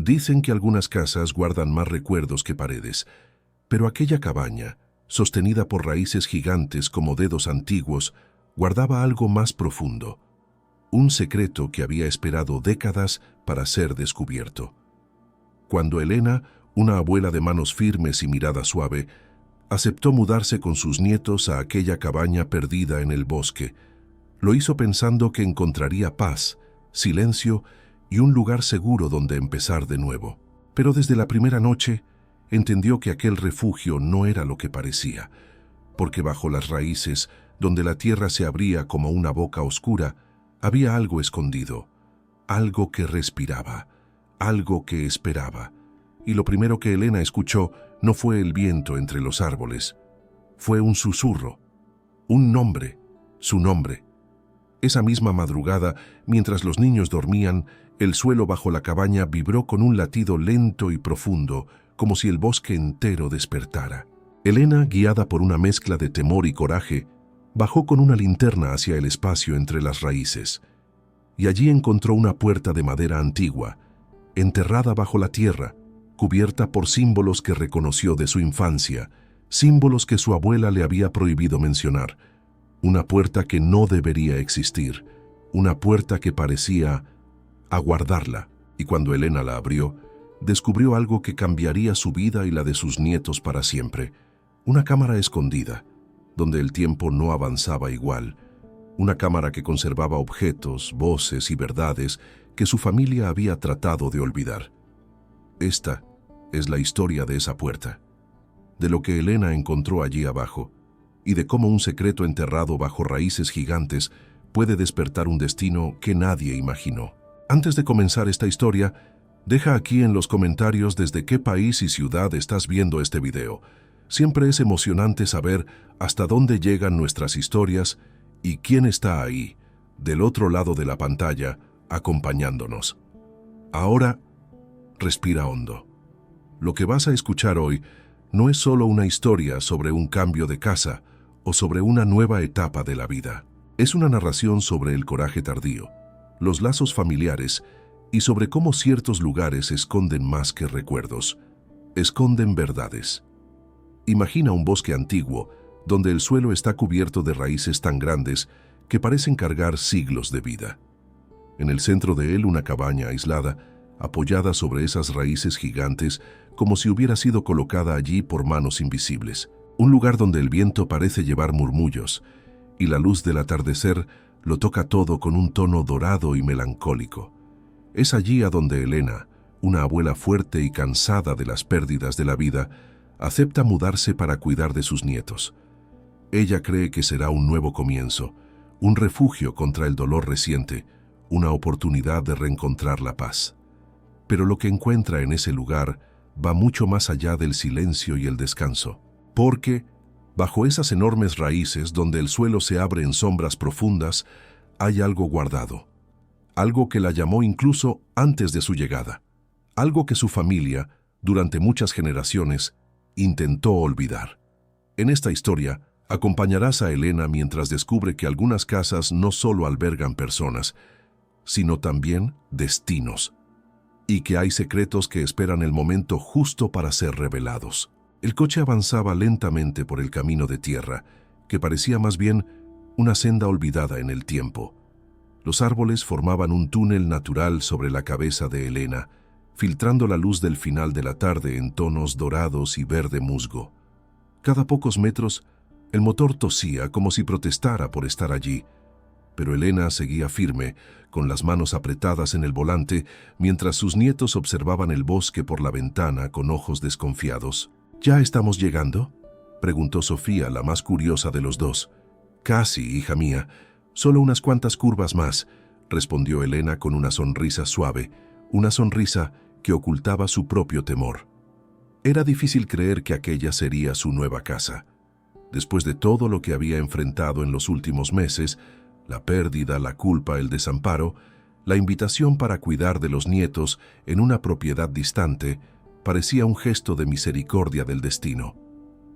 Dicen que algunas casas guardan más recuerdos que paredes, pero aquella cabaña, sostenida por raíces gigantes como dedos antiguos, guardaba algo más profundo, un secreto que había esperado décadas para ser descubierto. Cuando Elena, una abuela de manos firmes y mirada suave, aceptó mudarse con sus nietos a aquella cabaña perdida en el bosque, lo hizo pensando que encontraría paz, silencio y un lugar seguro donde empezar de nuevo. Pero desde la primera noche entendió que aquel refugio no era lo que parecía, porque bajo las raíces, donde la tierra se abría como una boca oscura, había algo escondido, algo que respiraba, algo que esperaba. Y lo primero que Elena escuchó no fue el viento entre los árboles, fue un susurro, un nombre, su nombre. Esa misma madrugada, mientras los niños dormían, el suelo bajo la cabaña vibró con un latido lento y profundo, como si el bosque entero despertara. Elena, guiada por una mezcla de temor y coraje, bajó con una linterna hacia el espacio entre las raíces, y allí encontró una puerta de madera antigua, enterrada bajo la tierra, cubierta por símbolos que reconoció de su infancia, símbolos que su abuela le había prohibido mencionar. Una puerta que no debería existir, una puerta que parecía aguardarla, y cuando Elena la abrió, descubrió algo que cambiaría su vida y la de sus nietos para siempre. Una cámara escondida, donde el tiempo no avanzaba igual, una cámara que conservaba objetos, voces y verdades que su familia había tratado de olvidar. Esta es la historia de esa puerta, de lo que Elena encontró allí abajo, y de cómo un secreto enterrado bajo raíces gigantes puede despertar un destino que nadie imaginó. Antes de comenzar esta historia, deja aquí en los comentarios desde qué país y ciudad estás viendo este video. Siempre es emocionante saber hasta dónde llegan nuestras historias y quién está ahí, del otro lado de la pantalla, acompañándonos. Ahora, respira hondo. Lo que vas a escuchar hoy no es solo una historia sobre un cambio de casa o sobre una nueva etapa de la vida. Es una narración sobre el coraje tardío, los lazos familiares y sobre cómo ciertos lugares esconden más que recuerdos, esconden verdades. Imagina un bosque antiguo donde el suelo está cubierto de raíces tan grandes que parecen cargar siglos de vida. En el centro de él una cabaña aislada, apoyada sobre esas raíces gigantes como si hubiera sido colocada allí por manos invisibles. Un lugar donde el viento parece llevar murmullos y la luz del atardecer lo toca todo con un tono dorado y melancólico. Es allí a donde Elena, una abuela fuerte y cansada de las pérdidas de la vida, acepta mudarse para cuidar de sus nietos. Ella cree que será un nuevo comienzo, un refugio contra el dolor reciente, una oportunidad de reencontrar la paz. Pero lo que encuentra en ese lugar va mucho más allá del silencio y el descanso, porque, bajo esas enormes raíces donde el suelo se abre en sombras profundas, hay algo guardado, algo que la llamó incluso antes de su llegada, algo que su familia, durante muchas generaciones, intentó olvidar. En esta historia, acompañarás a Elena mientras descubre que algunas casas no solo albergan personas, sino también destinos, y que hay secretos que esperan el momento justo para ser revelados. El coche avanzaba lentamente por el camino de tierra, que parecía más bien una senda olvidada en el tiempo. Los árboles formaban un túnel natural sobre la cabeza de Elena, filtrando la luz del final de la tarde en tonos dorados y verde musgo. Cada pocos metros, el motor tosía como si protestara por estar allí, pero Elena seguía firme, con las manos apretadas en el volante, mientras sus nietos observaban el bosque por la ventana con ojos desconfiados. ¿Ya estamos llegando?, preguntó Sofía, la más curiosa de los dos. Casi, hija mía. Solo unas cuantas curvas más, respondió Elena con una sonrisa suave, una sonrisa que ocultaba su propio temor. Era difícil creer que aquella sería su nueva casa. Después de todo lo que había enfrentado en los últimos meses, la pérdida, la culpa, el desamparo, la invitación para cuidar de los nietos en una propiedad distante, parecía un gesto de misericordia del destino,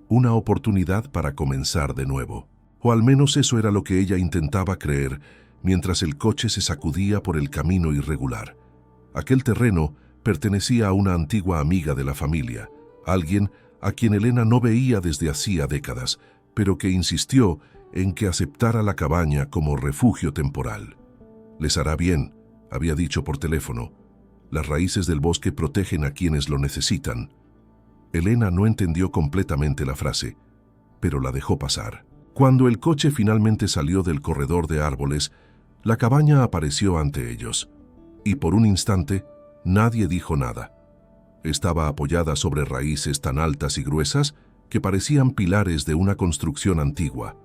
una oportunidad para comenzar de nuevo. O al menos eso era lo que ella intentaba creer mientras el coche se sacudía por el camino irregular. Aquel terreno Pertenecía a una antigua amiga de la familia, alguien a quien Elena no veía desde hacía décadas, pero que insistió en que aceptara la cabaña como refugio temporal. «Les hará bien», había dicho por teléfono. «Las raíces del bosque protegen a quienes lo necesitan». Elena no entendió completamente la frase, pero la dejó pasar. Cuando el coche finalmente salió del corredor de árboles, la cabaña apareció ante ellos, y por un instante nadie dijo nada. Estaba apoyada sobre raíces tan altas y gruesas que parecían pilares de una construcción antigua.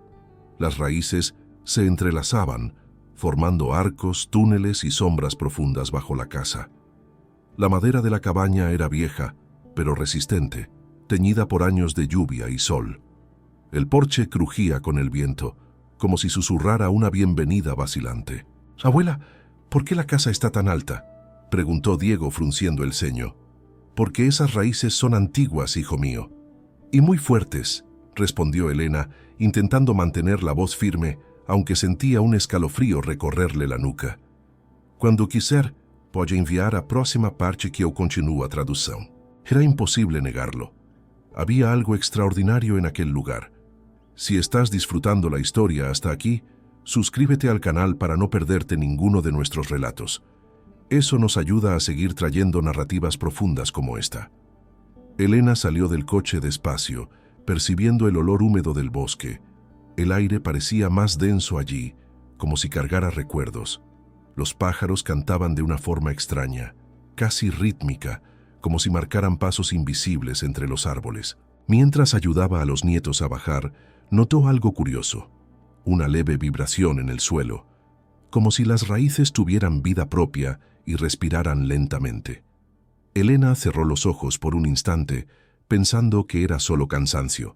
Las raíces se entrelazaban, formando arcos, túneles y sombras profundas bajo la casa. La madera de la cabaña era vieja, pero resistente, teñida por años de lluvia y sol. El porche crujía con el viento, como si susurrara una bienvenida vacilante. «Abuela, ¿por qué la casa está tan alta?», preguntó Diego frunciendo el ceño. «Porque esas raíces son antiguas, hijo mío». «Y muy fuertes», respondió Elena, intentando mantener la voz firme, aunque sentía un escalofrío recorrerle la nuca. «Quando quiser, pode enviar a próxima parte que eu continuo a tradução». Era imposible negarlo. Había algo extraordinario en aquel lugar. Si estás disfrutando la historia hasta aquí, suscríbete al canal para no perderte ninguno de nuestros relatos. Eso nos ayuda a seguir trayendo narrativas profundas como esta. Elena salió del coche despacio, percibiendo el olor húmedo del bosque. El aire parecía más denso allí, como si cargara recuerdos. Los pájaros cantaban de una forma extraña, casi rítmica, como si marcaran pasos invisibles entre los árboles. Mientras ayudaba a los nietos a bajar, notó algo curioso, una leve vibración en el suelo, como si las raíces tuvieran vida propia y respiraran lentamente. Elena cerró los ojos por un instante, pensando que era solo cansancio,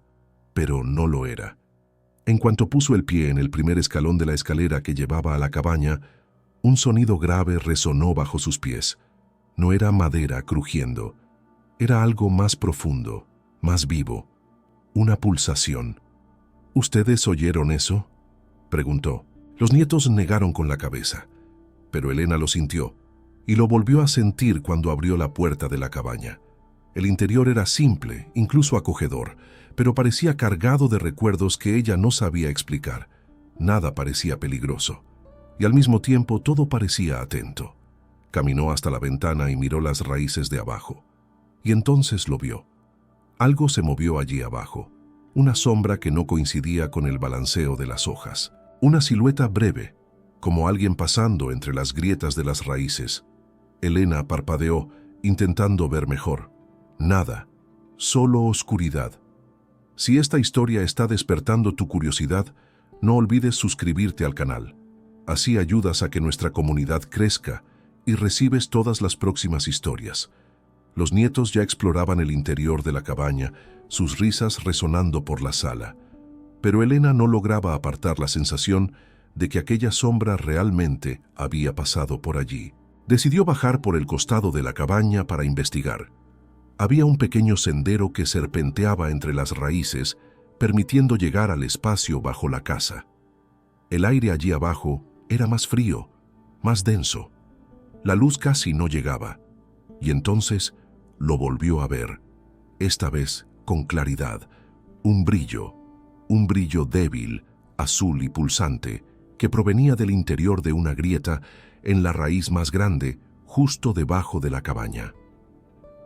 pero no lo era. En cuanto puso el pie en el primer escalón de la escalera que llevaba a la cabaña, un sonido grave resonó bajo sus pies. No era madera crujiendo, era algo más profundo, más vivo, una pulsación. «¿Ustedes oyeron eso?», preguntó. Los nietos negaron con la cabeza, pero Elena lo sintió, y lo volvió a sentir cuando abrió la puerta de la cabaña. El interior era simple, incluso acogedor, pero parecía cargado de recuerdos que ella no sabía explicar. Nada parecía peligroso, y al mismo tiempo todo parecía atento. Caminó hasta la ventana y miró las raíces de abajo. Y entonces lo vio. Algo se movió allí abajo, una sombra que no coincidía con el balanceo de las hojas. Una silueta breve, como alguien pasando entre las grietas de las raíces. Elena parpadeó, intentando ver mejor. Nada, solo oscuridad. Si esta historia está despertando tu curiosidad, no olvides suscribirte al canal. Así ayudas a que nuestra comunidad crezca y recibes todas las próximas historias. Los nietos ya exploraban el interior de la cabaña, sus risas resonando por la sala. Pero Elena no lograba apartar la sensación de que aquella sombra realmente había pasado por allí. Decidió bajar por el costado de la cabaña para investigar. Había un pequeño sendero que serpenteaba entre las raíces, permitiendo llegar al espacio bajo la casa. El aire allí abajo era más frío, más denso. La luz casi no llegaba, y entonces lo volvió a ver, esta vez con claridad, un brillo débil, azul y pulsante, que provenía del interior de una grieta en la raíz más grande, justo debajo de la cabaña.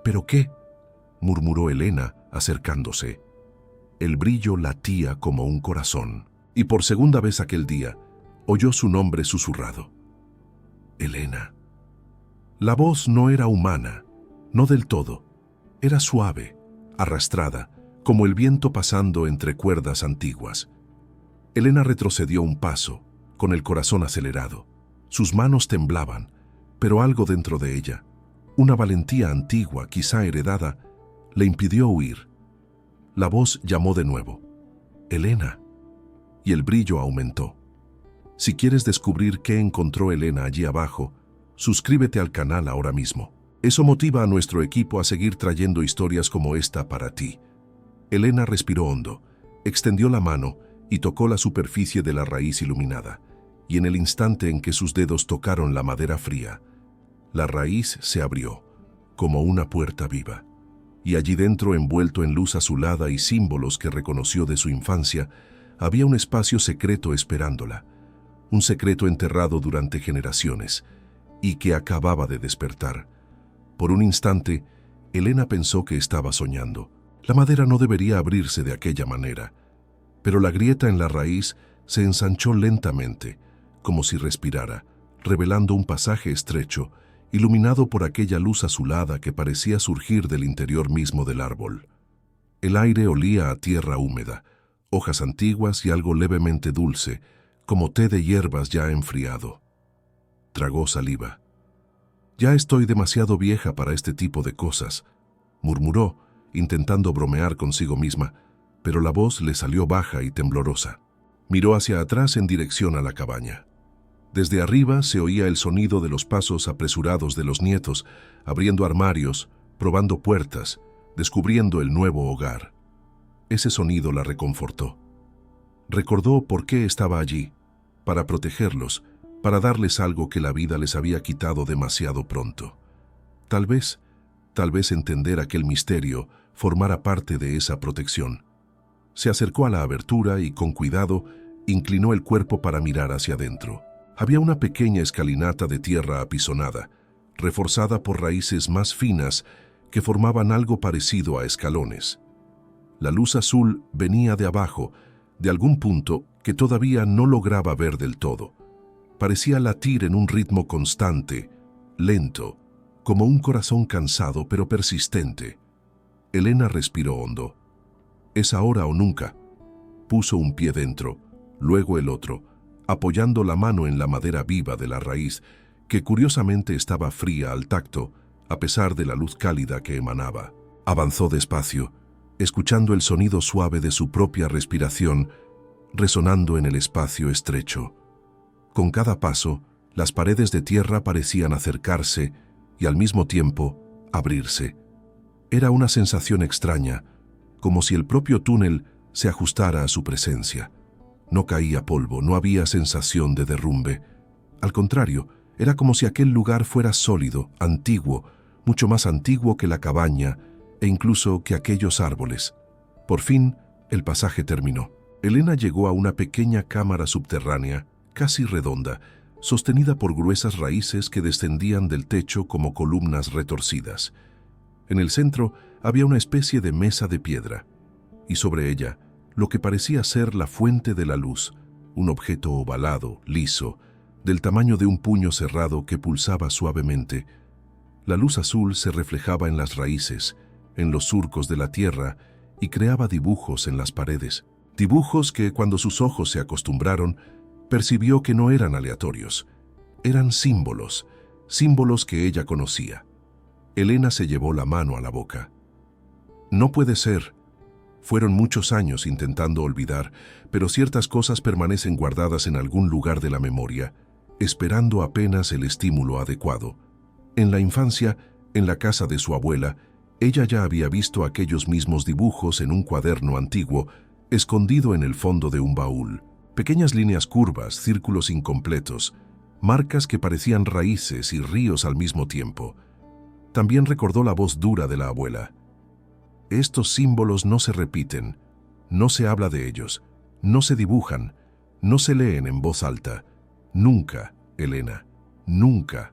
¿Pero qué?, murmuró Elena, acercándose. El brillo latía como un corazón, y por segunda vez aquel día oyó su nombre susurrado. Elena. La voz no era humana, no del todo. Era suave, arrastrada, como el viento pasando entre cuerdas antiguas. Elena retrocedió un paso, con el corazón acelerado. Sus manos temblaban, pero algo dentro de ella, una valentía antigua, quizá heredada, le impidió huir. La voz llamó de nuevo. Elena. Y el brillo aumentó. Si quieres descubrir qué encontró Elena allí abajo, suscríbete al canal ahora mismo. Eso motiva a nuestro equipo a seguir trayendo historias como esta para ti. Elena respiró hondo, extendió la mano y tocó la superficie de la raíz iluminada, y en el instante en que sus dedos tocaron la madera fría, la raíz se abrió. como una puerta viva. Y allí dentro, envuelto en luz azulada y símbolos que reconoció de su infancia, había un espacio secreto esperándola, un secreto enterrado durante generaciones, y que acababa de despertar. Por un instante, Elena pensó que estaba soñando. La madera no debería abrirse de aquella manera, pero la grieta en la raíz se ensanchó lentamente, como si respirara, revelando un pasaje estrecho, iluminado por aquella luz azulada que parecía surgir del interior mismo del árbol. El aire olía a tierra húmeda, hojas antiguas y algo levemente dulce, como té de hierbas ya enfriado. Tragó saliva. «Ya estoy demasiado vieja para este tipo de cosas», murmuró, intentando bromear consigo misma, pero la voz le salió baja y temblorosa. Miró hacia atrás en dirección a la cabaña. Desde arriba se oía el sonido de los pasos apresurados de los nietos, abriendo armarios, probando puertas, descubriendo el nuevo hogar. Ese sonido la reconfortó. Recordó por qué estaba allí, para protegerlos, para darles algo que la vida les había quitado demasiado pronto. Tal vez entender aquel misterio formara parte de esa protección. Se acercó a la abertura y, con cuidado, inclinó el cuerpo para mirar hacia adentro. Había una pequeña escalinata de tierra apisonada, reforzada por raíces más finas que formaban algo parecido a escalones. La luz azul venía de abajo, de algún punto que todavía no lograba ver del todo. Parecía latir en un ritmo constante, lento, como un corazón cansado pero persistente. Elena respiró hondo. «Es ahora o nunca». Puso un pie dentro, luego el otro, apoyando la mano en la madera viva de la raíz, que curiosamente estaba fría al tacto, a pesar de la luz cálida que emanaba. Avanzó despacio, escuchando el sonido suave de su propia respiración, resonando en el espacio estrecho. Con cada paso, las paredes de tierra parecían acercarse y al mismo tiempo abrirse. Era una sensación extraña, como si el propio túnel se ajustara a su presencia. No caía polvo, no había sensación de derrumbe. Al contrario, era como si aquel lugar fuera sólido, antiguo, mucho más antiguo que la cabaña e incluso que aquellos árboles. Por fin, el pasaje terminó. Elena llegó a una pequeña cámara subterránea, casi redonda, sostenida por gruesas raíces que descendían del techo como columnas retorcidas. En el centro había una especie de mesa de piedra, y sobre ella, lo que parecía ser la fuente de la luz, un objeto ovalado, liso, del tamaño de un puño cerrado que pulsaba suavemente. La luz azul se reflejaba en las raíces, en los surcos de la tierra, y creaba dibujos en las paredes. Dibujos que, cuando sus ojos se acostumbraron, percibió que no eran aleatorios. Eran símbolos, símbolos que ella conocía. Elena se llevó la mano a la boca. No puede ser. Fueron muchos años intentando olvidar, pero ciertas cosas permanecen guardadas en algún lugar de la memoria, esperando apenas el estímulo adecuado. En la infancia, en la casa de su abuela, ella ya había visto aquellos mismos dibujos en un cuaderno antiguo, escondido en el fondo de un baúl. Pequeñas líneas curvas, círculos incompletos, marcas que parecían raíces y ríos al mismo tiempo. También recordó la voz dura de la abuela. Estos símbolos no se repiten, no se habla de ellos, no se dibujan, no se leen en voz alta. Nunca, Elena, nunca.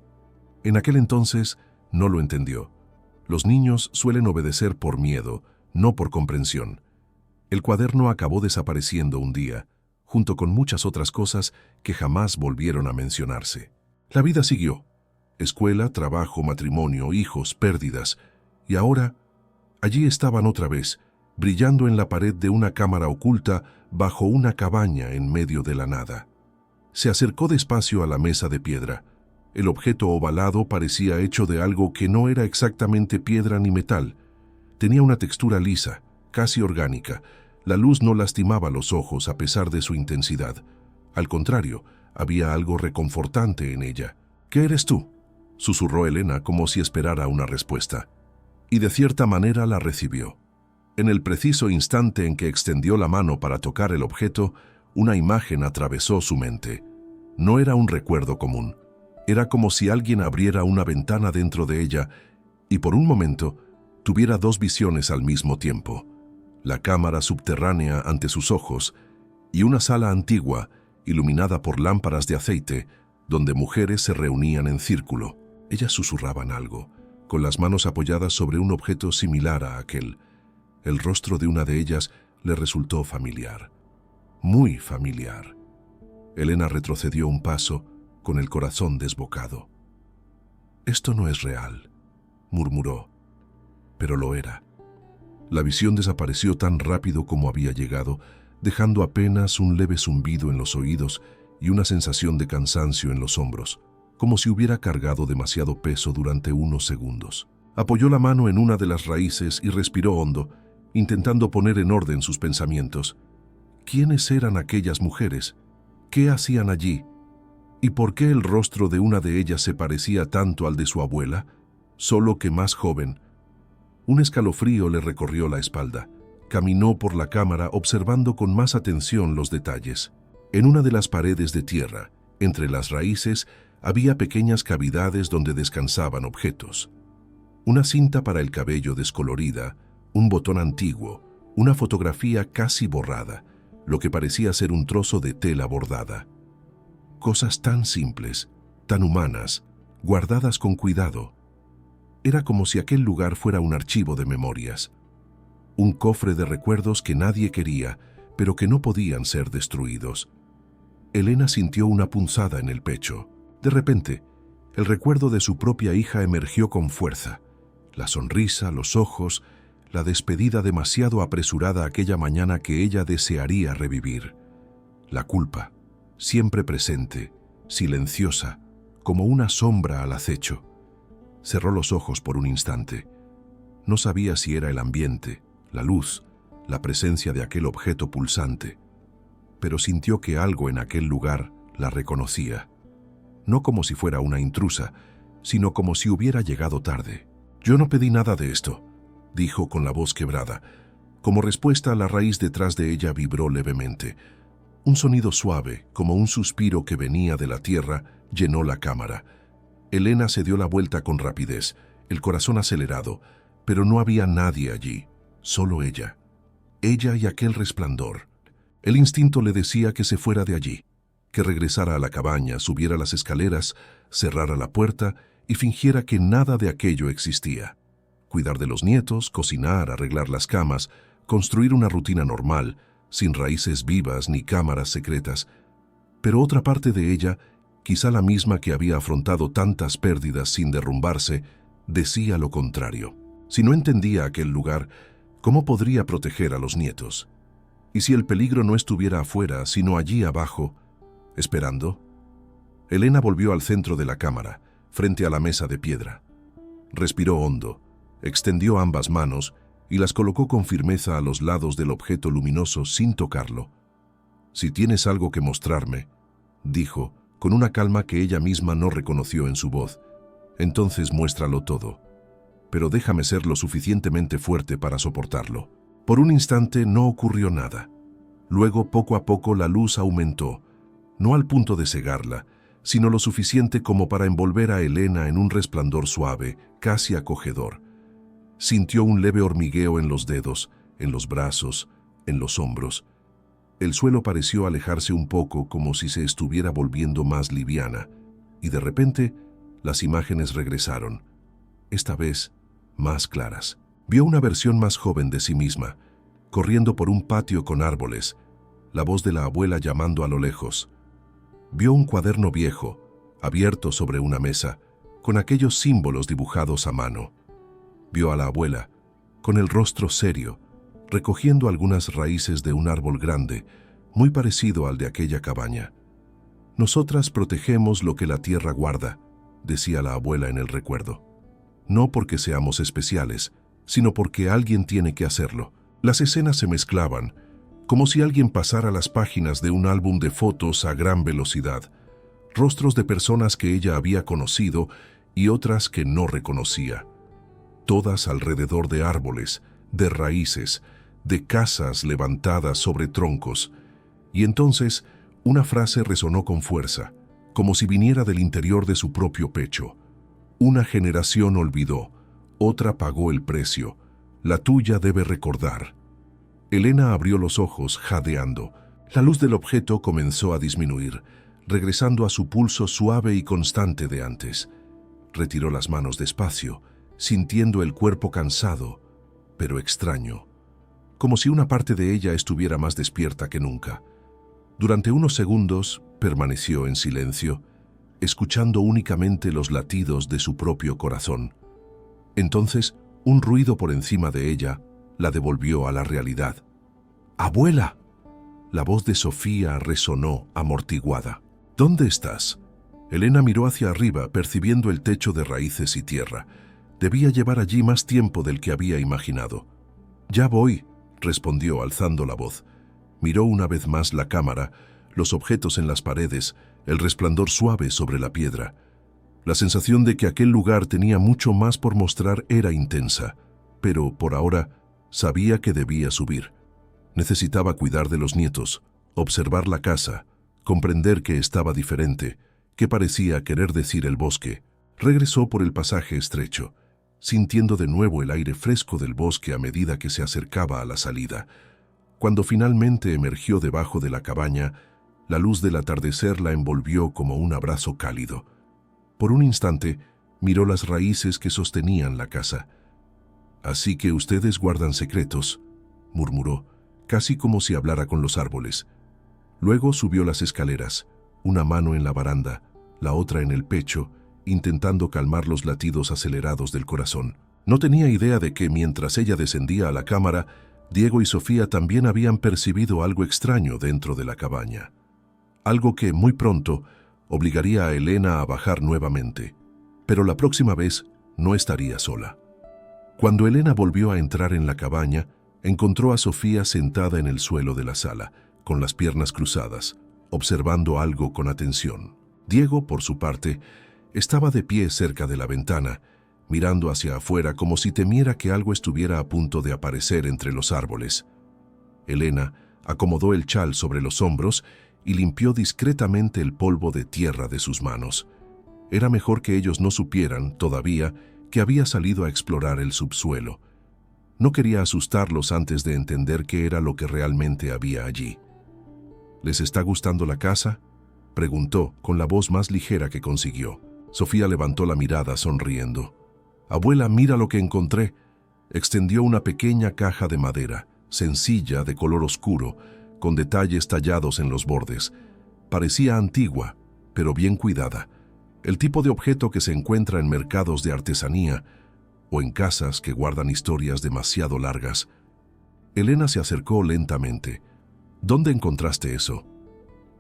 En aquel entonces no lo entendió. Los niños suelen obedecer por miedo, no por comprensión. El cuaderno acabó desapareciendo un día, junto con muchas otras cosas que jamás volvieron a mencionarse. La vida siguió. Escuela, trabajo, matrimonio, hijos, pérdidas. Y ahora, allí estaban otra vez, brillando en la pared de una cámara oculta bajo una cabaña en medio de la nada. Se acercó despacio a la mesa de piedra. El objeto ovalado parecía hecho de algo que no era exactamente piedra ni metal. Tenía una textura lisa, casi orgánica. La luz no lastimaba los ojos a pesar de su intensidad. Al contrario, había algo reconfortante en ella. «¿Qué eres tú?», susurró Elena como si esperara una respuesta. Y de cierta manera la recibió. En el preciso instante en que extendió la mano para tocar el objeto, una imagen atravesó su mente. No era un recuerdo común. Era como si alguien abriera una ventana dentro de ella y por un momento tuviera dos visiones al mismo tiempo: la cámara subterránea ante sus ojos y una sala antigua iluminada por lámparas de aceite donde mujeres se reunían en círculo. Ellas susurraban algo, con las manos apoyadas sobre un objeto similar a aquel. El rostro de una de ellas le resultó familiar, muy familiar. Elena retrocedió un paso, con el corazón desbocado. «Esto no es real», murmuró, pero lo era. La visión desapareció tan rápido como había llegado, dejando apenas un leve zumbido en los oídos y una sensación de cansancio en los hombros, como si hubiera cargado demasiado peso durante unos segundos. Apoyó la mano en una de las raíces y respiró hondo, intentando poner en orden sus pensamientos. ¿Quiénes eran aquellas mujeres? ¿Qué hacían allí? ¿Y por qué el rostro de una de ellas se parecía tanto al de su abuela, solo que más joven? Un escalofrío le recorrió la espalda. Caminó por la cámara observando con más atención los detalles. En una de las paredes de tierra, entre las raíces, había pequeñas cavidades donde descansaban objetos. Una cinta para el cabello descolorida, un botón antiguo, una fotografía casi borrada, lo que parecía ser un trozo de tela bordada. Cosas tan simples, tan humanas, guardadas con cuidado. Era como si aquel lugar fuera un archivo de memorias. Un cofre de recuerdos que nadie quería, pero que no podían ser destruidos. Elena sintió una punzada en el pecho. De repente, el recuerdo de su propia hija emergió con fuerza. La sonrisa, los ojos, la despedida demasiado apresurada aquella mañana que ella desearía revivir. La culpa, siempre presente, silenciosa, como una sombra al acecho. Cerró los ojos por un instante. No sabía si era el ambiente, la luz, la presencia de aquel objeto pulsante, pero sintió que algo en aquel lugar la reconocía. No como si fuera una intrusa, sino como si hubiera llegado tarde. «Yo no pedí nada de esto», dijo con la voz quebrada. Como respuesta, la raíz detrás de ella vibró levemente. Un sonido suave, como un suspiro que venía de la tierra, llenó la cámara. Elena se dio la vuelta con rapidez, el corazón acelerado, pero no había nadie allí, solo ella. Ella y aquel resplandor. El instinto le decía que se fuera de allí, que regresara a la cabaña, subiera las escaleras, cerrara la puerta y fingiera que nada de aquello existía. Cuidar de los nietos, cocinar, arreglar las camas, construir una rutina normal, sin raíces vivas ni cámaras secretas. Pero otra parte de ella, quizá la misma que había afrontado tantas pérdidas sin derrumbarse, decía lo contrario. Si no entendía aquel lugar, ¿cómo podría proteger a los nietos? Y si el peligro no estuviera afuera, sino allí abajo, esperando. Elena volvió al centro de la cámara, frente a la mesa de piedra. Respiró hondo, extendió ambas manos y las colocó con firmeza a los lados del objeto luminoso sin tocarlo. «Si tienes algo que mostrarme», dijo, con una calma que ella misma no reconoció en su voz, «entonces muéstralo todo. Pero déjame ser lo suficientemente fuerte para soportarlo». Por un instante no ocurrió nada. Luego, poco a poco, la luz aumentó, no al punto de cegarla, sino lo suficiente como para envolver a Elena en un resplandor suave, casi acogedor. Sintió un leve hormigueo en los dedos, en los brazos, en los hombros. El suelo pareció alejarse un poco, como si se estuviera volviendo más liviana, y de repente las imágenes regresaron, esta vez más claras. Vio una versión más joven de sí misma, corriendo por un patio con árboles, la voz de la abuela llamando a lo lejos. Vio un cuaderno viejo, abierto sobre una mesa, con aquellos símbolos dibujados a mano. Vio a la abuela, con el rostro serio, recogiendo algunas raíces de un árbol grande, muy parecido al de aquella cabaña. «Nosotras protegemos lo que la tierra guarda», decía la abuela en el recuerdo. «No porque seamos especiales, sino porque alguien tiene que hacerlo». Las escenas se mezclaban, como si alguien pasara las páginas de un álbum de fotos a gran velocidad. Rostros de personas que ella había conocido y otras que no reconocía. Todas alrededor de árboles, de raíces, de casas levantadas sobre troncos. Y entonces una frase resonó con fuerza, como si viniera del interior de su propio pecho. «Una generación olvidó, Otra pagó el precio. La tuya debe recordar. Elena abrió los ojos, jadeando. La luz del objeto comenzó a disminuir, regresando a su pulso suave y constante de antes. Retiró las manos despacio, sintiendo el cuerpo cansado, pero extraño, como si una parte de ella estuviera más despierta que nunca. Durante unos segundos permaneció en silencio, escuchando únicamente los latidos de su propio corazón. Entonces, un ruido por encima de ella la devolvió a la realidad. ¡Abuela! La voz de Sofía resonó amortiguada. ¿Dónde estás? Elena miró hacia arriba, percibiendo el techo de raíces y tierra. Debía llevar allí más tiempo del que había imaginado. «Ya voy», respondió alzando la voz. Miró una vez más la cámara, los objetos en las paredes, el resplandor suave sobre la piedra. La sensación de que aquel lugar tenía mucho más por mostrar era intensa, pero por ahora sabía que debía subir. Necesitaba cuidar de los nietos, observar la casa, comprender que estaba diferente, que parecía querer decir el bosque. Regresó por el pasaje estrecho, sintiendo de nuevo el aire fresco del bosque a medida que se acercaba a la salida. Cuando finalmente emergió debajo de la cabaña, la luz del atardecer la envolvió como un abrazo cálido. Por un instante, miró las raíces que sostenían la casa. «Así que ustedes guardan secretos», murmuró, casi como si hablara con los árboles. Luego subió las escaleras, una mano en la baranda, la otra en el pecho, intentando calmar los latidos acelerados del corazón. No tenía idea de que, mientras ella descendía a la cámara, Diego y Sofía también habían percibido algo extraño dentro de la cabaña. Algo que, muy pronto, obligaría a Elena a bajar nuevamente. Pero la próxima vez no estaría sola. Cuando Elena volvió a entrar en la cabaña, encontró a Sofía sentada en el suelo de la sala, con las piernas cruzadas, observando algo con atención. Diego, por su parte, estaba de pie cerca de la ventana, mirando hacia afuera como si temiera que algo estuviera a punto de aparecer entre los árboles. Elena acomodó el chal sobre los hombros y limpió discretamente el polvo de tierra de sus manos. Era mejor que ellos no supieran, todavía, que había salido a explorar el subsuelo. No quería asustarlos antes de entender qué era lo que realmente había allí. «¿Les está gustando la casa?», preguntó con la voz más ligera que consiguió. Sofía levantó la mirada sonriendo. «Abuela, mira lo que encontré». Extendió una pequeña caja de madera, sencilla, de color oscuro, con detalles tallados en los bordes. Parecía antigua, pero bien cuidada. El tipo de objeto que se encuentra en mercados de artesanía o en casas que guardan historias demasiado largas. Elena se acercó lentamente. «¿Dónde encontraste eso?»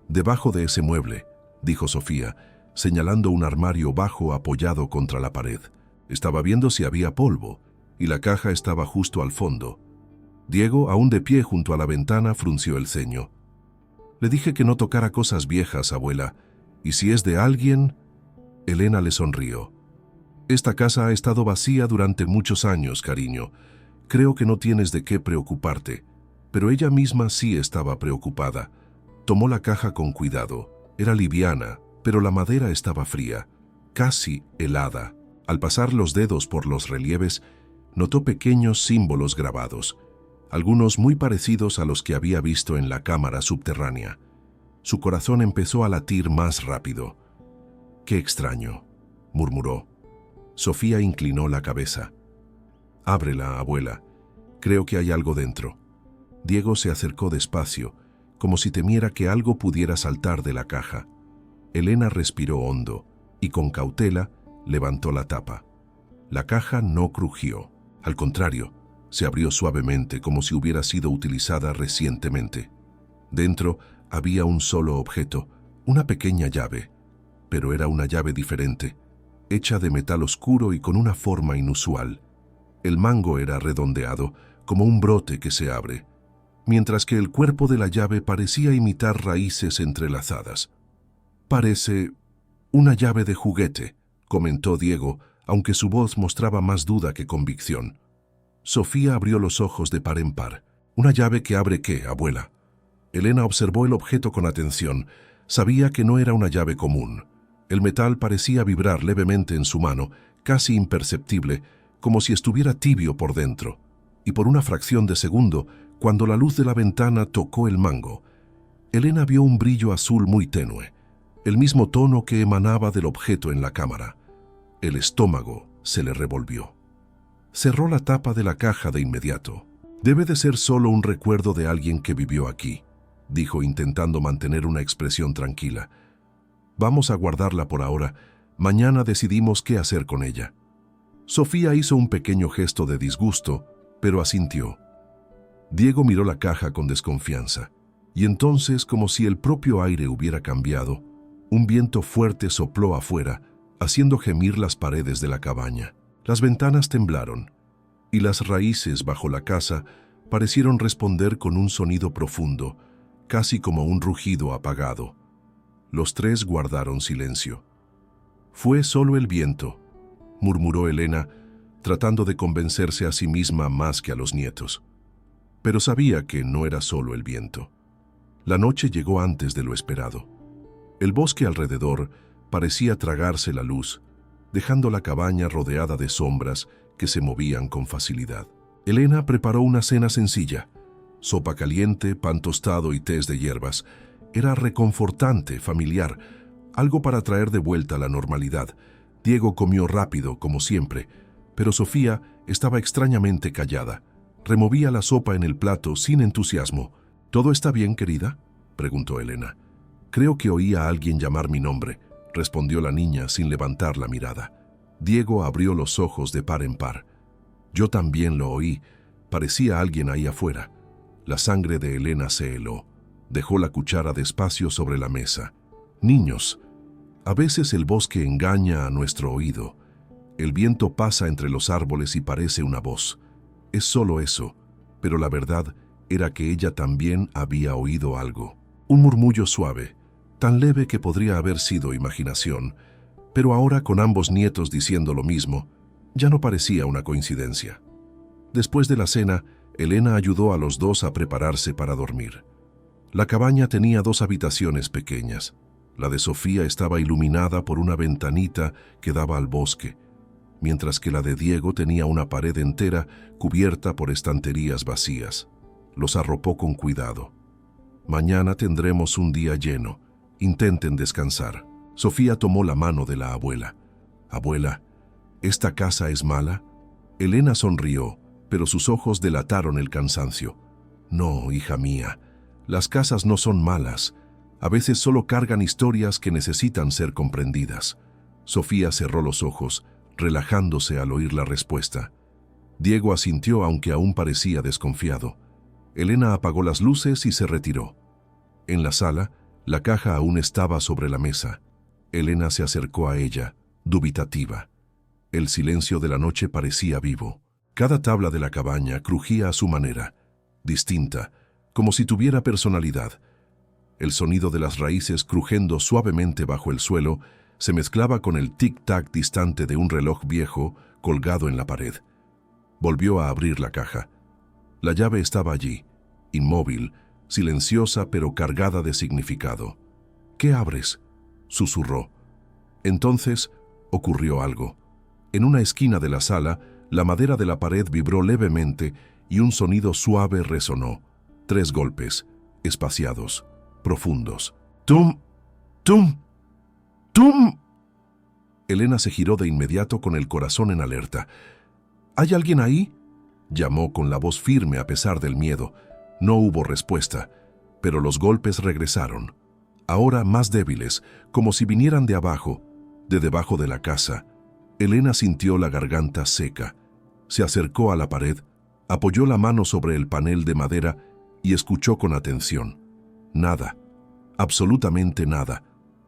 «Debajo de ese mueble», dijo Sofía, señalando un armario bajo apoyado contra la pared. Estaba viendo si había polvo, y la caja estaba justo al fondo. Diego, aún de pie junto a la ventana, frunció el ceño. «Le dije que no tocara cosas viejas, abuela, y si es de alguien...» Elena le sonrió. «Esta casa ha estado vacía durante muchos años, cariño. Creo que no tienes de qué preocuparte». Pero ella misma sí estaba preocupada. Tomó la caja con cuidado. Era liviana, pero la madera estaba fría, casi helada. Al pasar los dedos por los relieves, notó pequeños símbolos grabados, algunos muy parecidos a los que había visto en la cámara subterránea. Su corazón empezó a latir más rápido. «Qué extraño», murmuró. Sofía inclinó la cabeza. «Ábrela, abuela. Creo que hay algo dentro». Diego se acercó despacio, como si temiera que algo pudiera saltar de la caja. Elena respiró hondo y, con cautela, levantó la tapa. La caja no crujió. Al contrario, se abrió suavemente como si hubiera sido utilizada recientemente. Dentro había un solo objeto, una pequeña llave, pero era una llave diferente, hecha de metal oscuro y con una forma inusual. El mango era redondeado, como un brote que se abre, mientras que el cuerpo de la llave parecía imitar raíces entrelazadas. «Parece una llave de juguete», comentó Diego, aunque su voz mostraba más duda que convicción. Sofía abrió los ojos de par en par. «¿Una llave que abre qué, abuela?» Elena observó el objeto con atención. Sabía que no era una llave común. El metal parecía vibrar levemente en su mano, casi imperceptible, como si estuviera tibio por dentro, y por una fracción de segundo, cuando la luz de la ventana tocó el mango, Elena vio un brillo azul muy tenue, el mismo tono que emanaba del objeto en la cámara. El estómago se le revolvió. Cerró la tapa de la caja de inmediato. «Debe de ser solo un recuerdo de alguien que vivió aquí», dijo intentando mantener una expresión tranquila. «Vamos a guardarla por ahora. Mañana decidimos qué hacer con ella». Sofía hizo un pequeño gesto de disgusto, pero asintió. Diego miró la caja con desconfianza, y entonces, como si el propio aire hubiera cambiado, un viento fuerte sopló afuera, haciendo gemir las paredes de la cabaña. Las ventanas temblaron, y las raíces bajo la casa parecieron responder con un sonido profundo, casi como un rugido apagado. Los tres guardaron silencio. «Fue solo el viento», murmuró Elena, tratando de convencerse a sí misma más que a los nietos. Pero sabía que no era solo el viento. La noche llegó antes de lo esperado. El bosque alrededor parecía tragarse la luz, dejando la cabaña rodeada de sombras que se movían con facilidad. Elena preparó una cena sencilla: sopa caliente, pan tostado y tés de hierbas. Era reconfortante, familiar, algo para traer de vuelta la normalidad. Diego comió rápido, como siempre, pero Sofía estaba extrañamente callada. Removía la sopa en el plato sin entusiasmo. «¿Todo está bien, querida?», preguntó Elena. «Creo que oí a alguien llamar mi nombre», respondió la niña sin levantar la mirada. Diego abrió los ojos de par en par. «Yo también lo oí. Parecía alguien ahí afuera». La sangre de Elena se heló. Dejó la cuchara despacio sobre la mesa. «Niños, a veces el bosque engaña a nuestro oído. El viento pasa entre los árboles y parece una voz. Es solo eso, pero la verdad era que ella también había oído algo. Un murmullo suave, tan leve que podría haber sido imaginación, pero ahora, con ambos nietos diciendo lo mismo, ya no parecía una coincidencia. Después de la cena, Elena ayudó a los dos a prepararse para dormir. La cabaña tenía 2 habitaciones pequeñas. La de Sofía estaba iluminada por una ventanita que daba al bosque, mientras que la de Diego tenía una pared entera cubierta por estanterías vacías. Los arropó con cuidado. «Mañana tendremos un día lleno. Intenten descansar». Sofía tomó la mano de la abuela. «Abuela, ¿esta casa es mala?». Elena sonrió, pero sus ojos delataron el cansancio. «No, hija mía, las casas no son malas. A veces solo cargan historias que necesitan ser comprendidas». Sofía cerró los ojos, relajándose al oír la respuesta. Diego asintió, aunque aún parecía desconfiado. Elena apagó las luces y se retiró. En la sala, la caja aún estaba sobre la mesa. Elena se acercó a ella, dubitativa. El silencio de la noche parecía vivo. Cada tabla de la cabaña crujía a su manera, distinta, como si tuviera personalidad. El sonido de las raíces crujiendo suavemente bajo el suelo se mezclaba con el tic-tac distante de un reloj viejo colgado en la pared. Volvió a abrir la caja. La llave estaba allí, inmóvil, silenciosa pero cargada de significado. «¿Qué abres?», susurró. Entonces ocurrió algo. En una esquina de la sala, la madera de la pared vibró levemente y un sonido suave resonó. 3 golpes, espaciados, profundos. «¡Tum! ¡Tum! ¡Tum!». Elena se giró de inmediato con el corazón en alerta. «¿Hay alguien ahí?», llamó con la voz firme a pesar del miedo. No hubo respuesta, pero los golpes regresaron, ahora más débiles, como si vinieran de abajo, de debajo de la casa. Elena sintió la garganta seca. Se acercó a la pared, apoyó la mano sobre el panel de madera y escuchó con atención. Nada, absolutamente nada.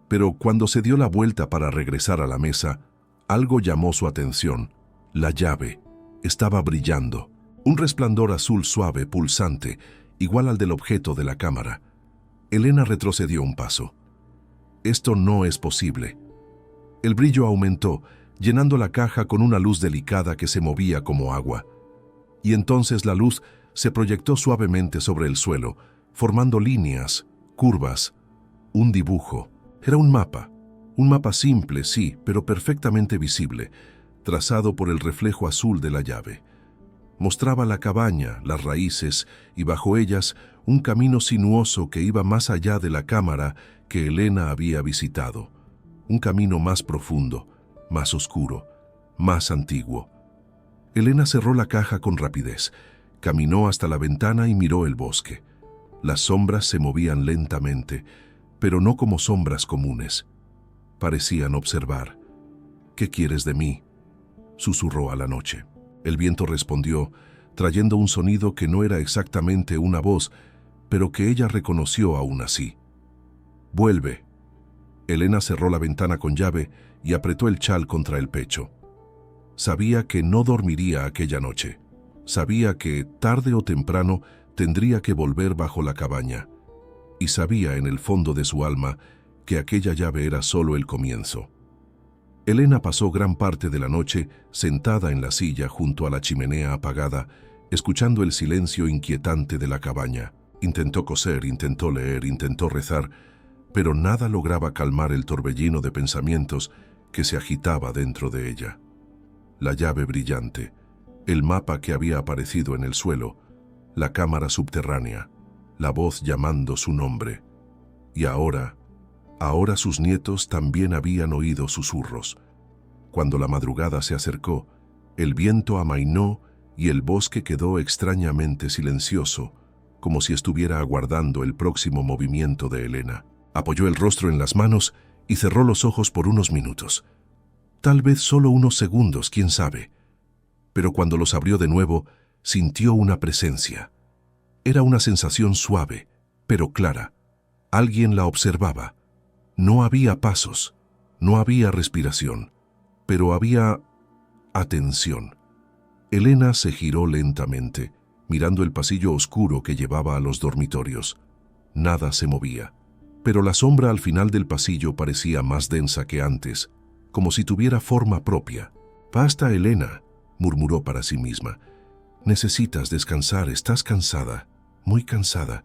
Pero cuando se dio la vuelta para regresar a la mesa, algo llamó su atención. La llave estaba brillando. Un resplandor azul suave, pulsante, igual al del objeto de la cámara. Elena retrocedió un paso. «Esto no es posible». El brillo aumentó, llenando la caja con una luz delicada que se movía como agua. Y entonces la luz se proyectó suavemente sobre el suelo, formando líneas, curvas, un dibujo. Era un mapa simple, sí, pero perfectamente visible. trazado por el reflejo azul de la llave. Mostraba la cabaña, las raíces y bajo ellas un camino sinuoso que iba más allá de la cámara que Elena había visitado. Un camino más profundo, más oscuro, más antiguo. Elena cerró la caja con rapidez, caminó hasta la ventana y miró el bosque. Las sombras se movían lentamente, pero no como sombras comunes. Parecían observar. «¿Qué quieres de mí?», susurró a la noche. El viento respondió, trayendo un sonido que no era exactamente una voz, pero que ella reconoció aún así. «Vuelve». Elena cerró la ventana con llave y apretó el chal contra el pecho. Sabía que no dormiría aquella noche. Sabía que, tarde o temprano, tendría que volver bajo la cabaña. Y sabía en el fondo de su alma que aquella llave era solo el comienzo. Elena pasó gran parte de la noche sentada en la silla junto a la chimenea apagada, escuchando el silencio inquietante de la cabaña. Intentó coser, intentó leer, intentó rezar, pero nada lograba calmar el torbellino de pensamientos que se agitaba dentro de ella. La llave brillante, el mapa que había aparecido en el suelo, la cámara subterránea, la voz llamando su nombre. Y ahora sus nietos también habían oído susurros. Cuando la madrugada se acercó, el viento amainó y el bosque quedó extrañamente silencioso, como si estuviera aguardando el próximo movimiento de Elena. Apoyó el rostro en las manos y cerró los ojos por unos minutos. Tal vez solo unos segundos, quién sabe. Pero cuando los abrió de nuevo, sintió una presencia. Era una sensación suave, pero clara. Alguien la observaba. No había pasos, no había respiración, pero había atención. Elena se giró lentamente, mirando el pasillo oscuro que llevaba a los dormitorios. Nada se movía, pero la sombra al final del pasillo parecía más densa que antes, como si tuviera forma propia. «Basta, Elena», murmuró para sí misma. «Necesitas descansar, estás cansada, muy cansada».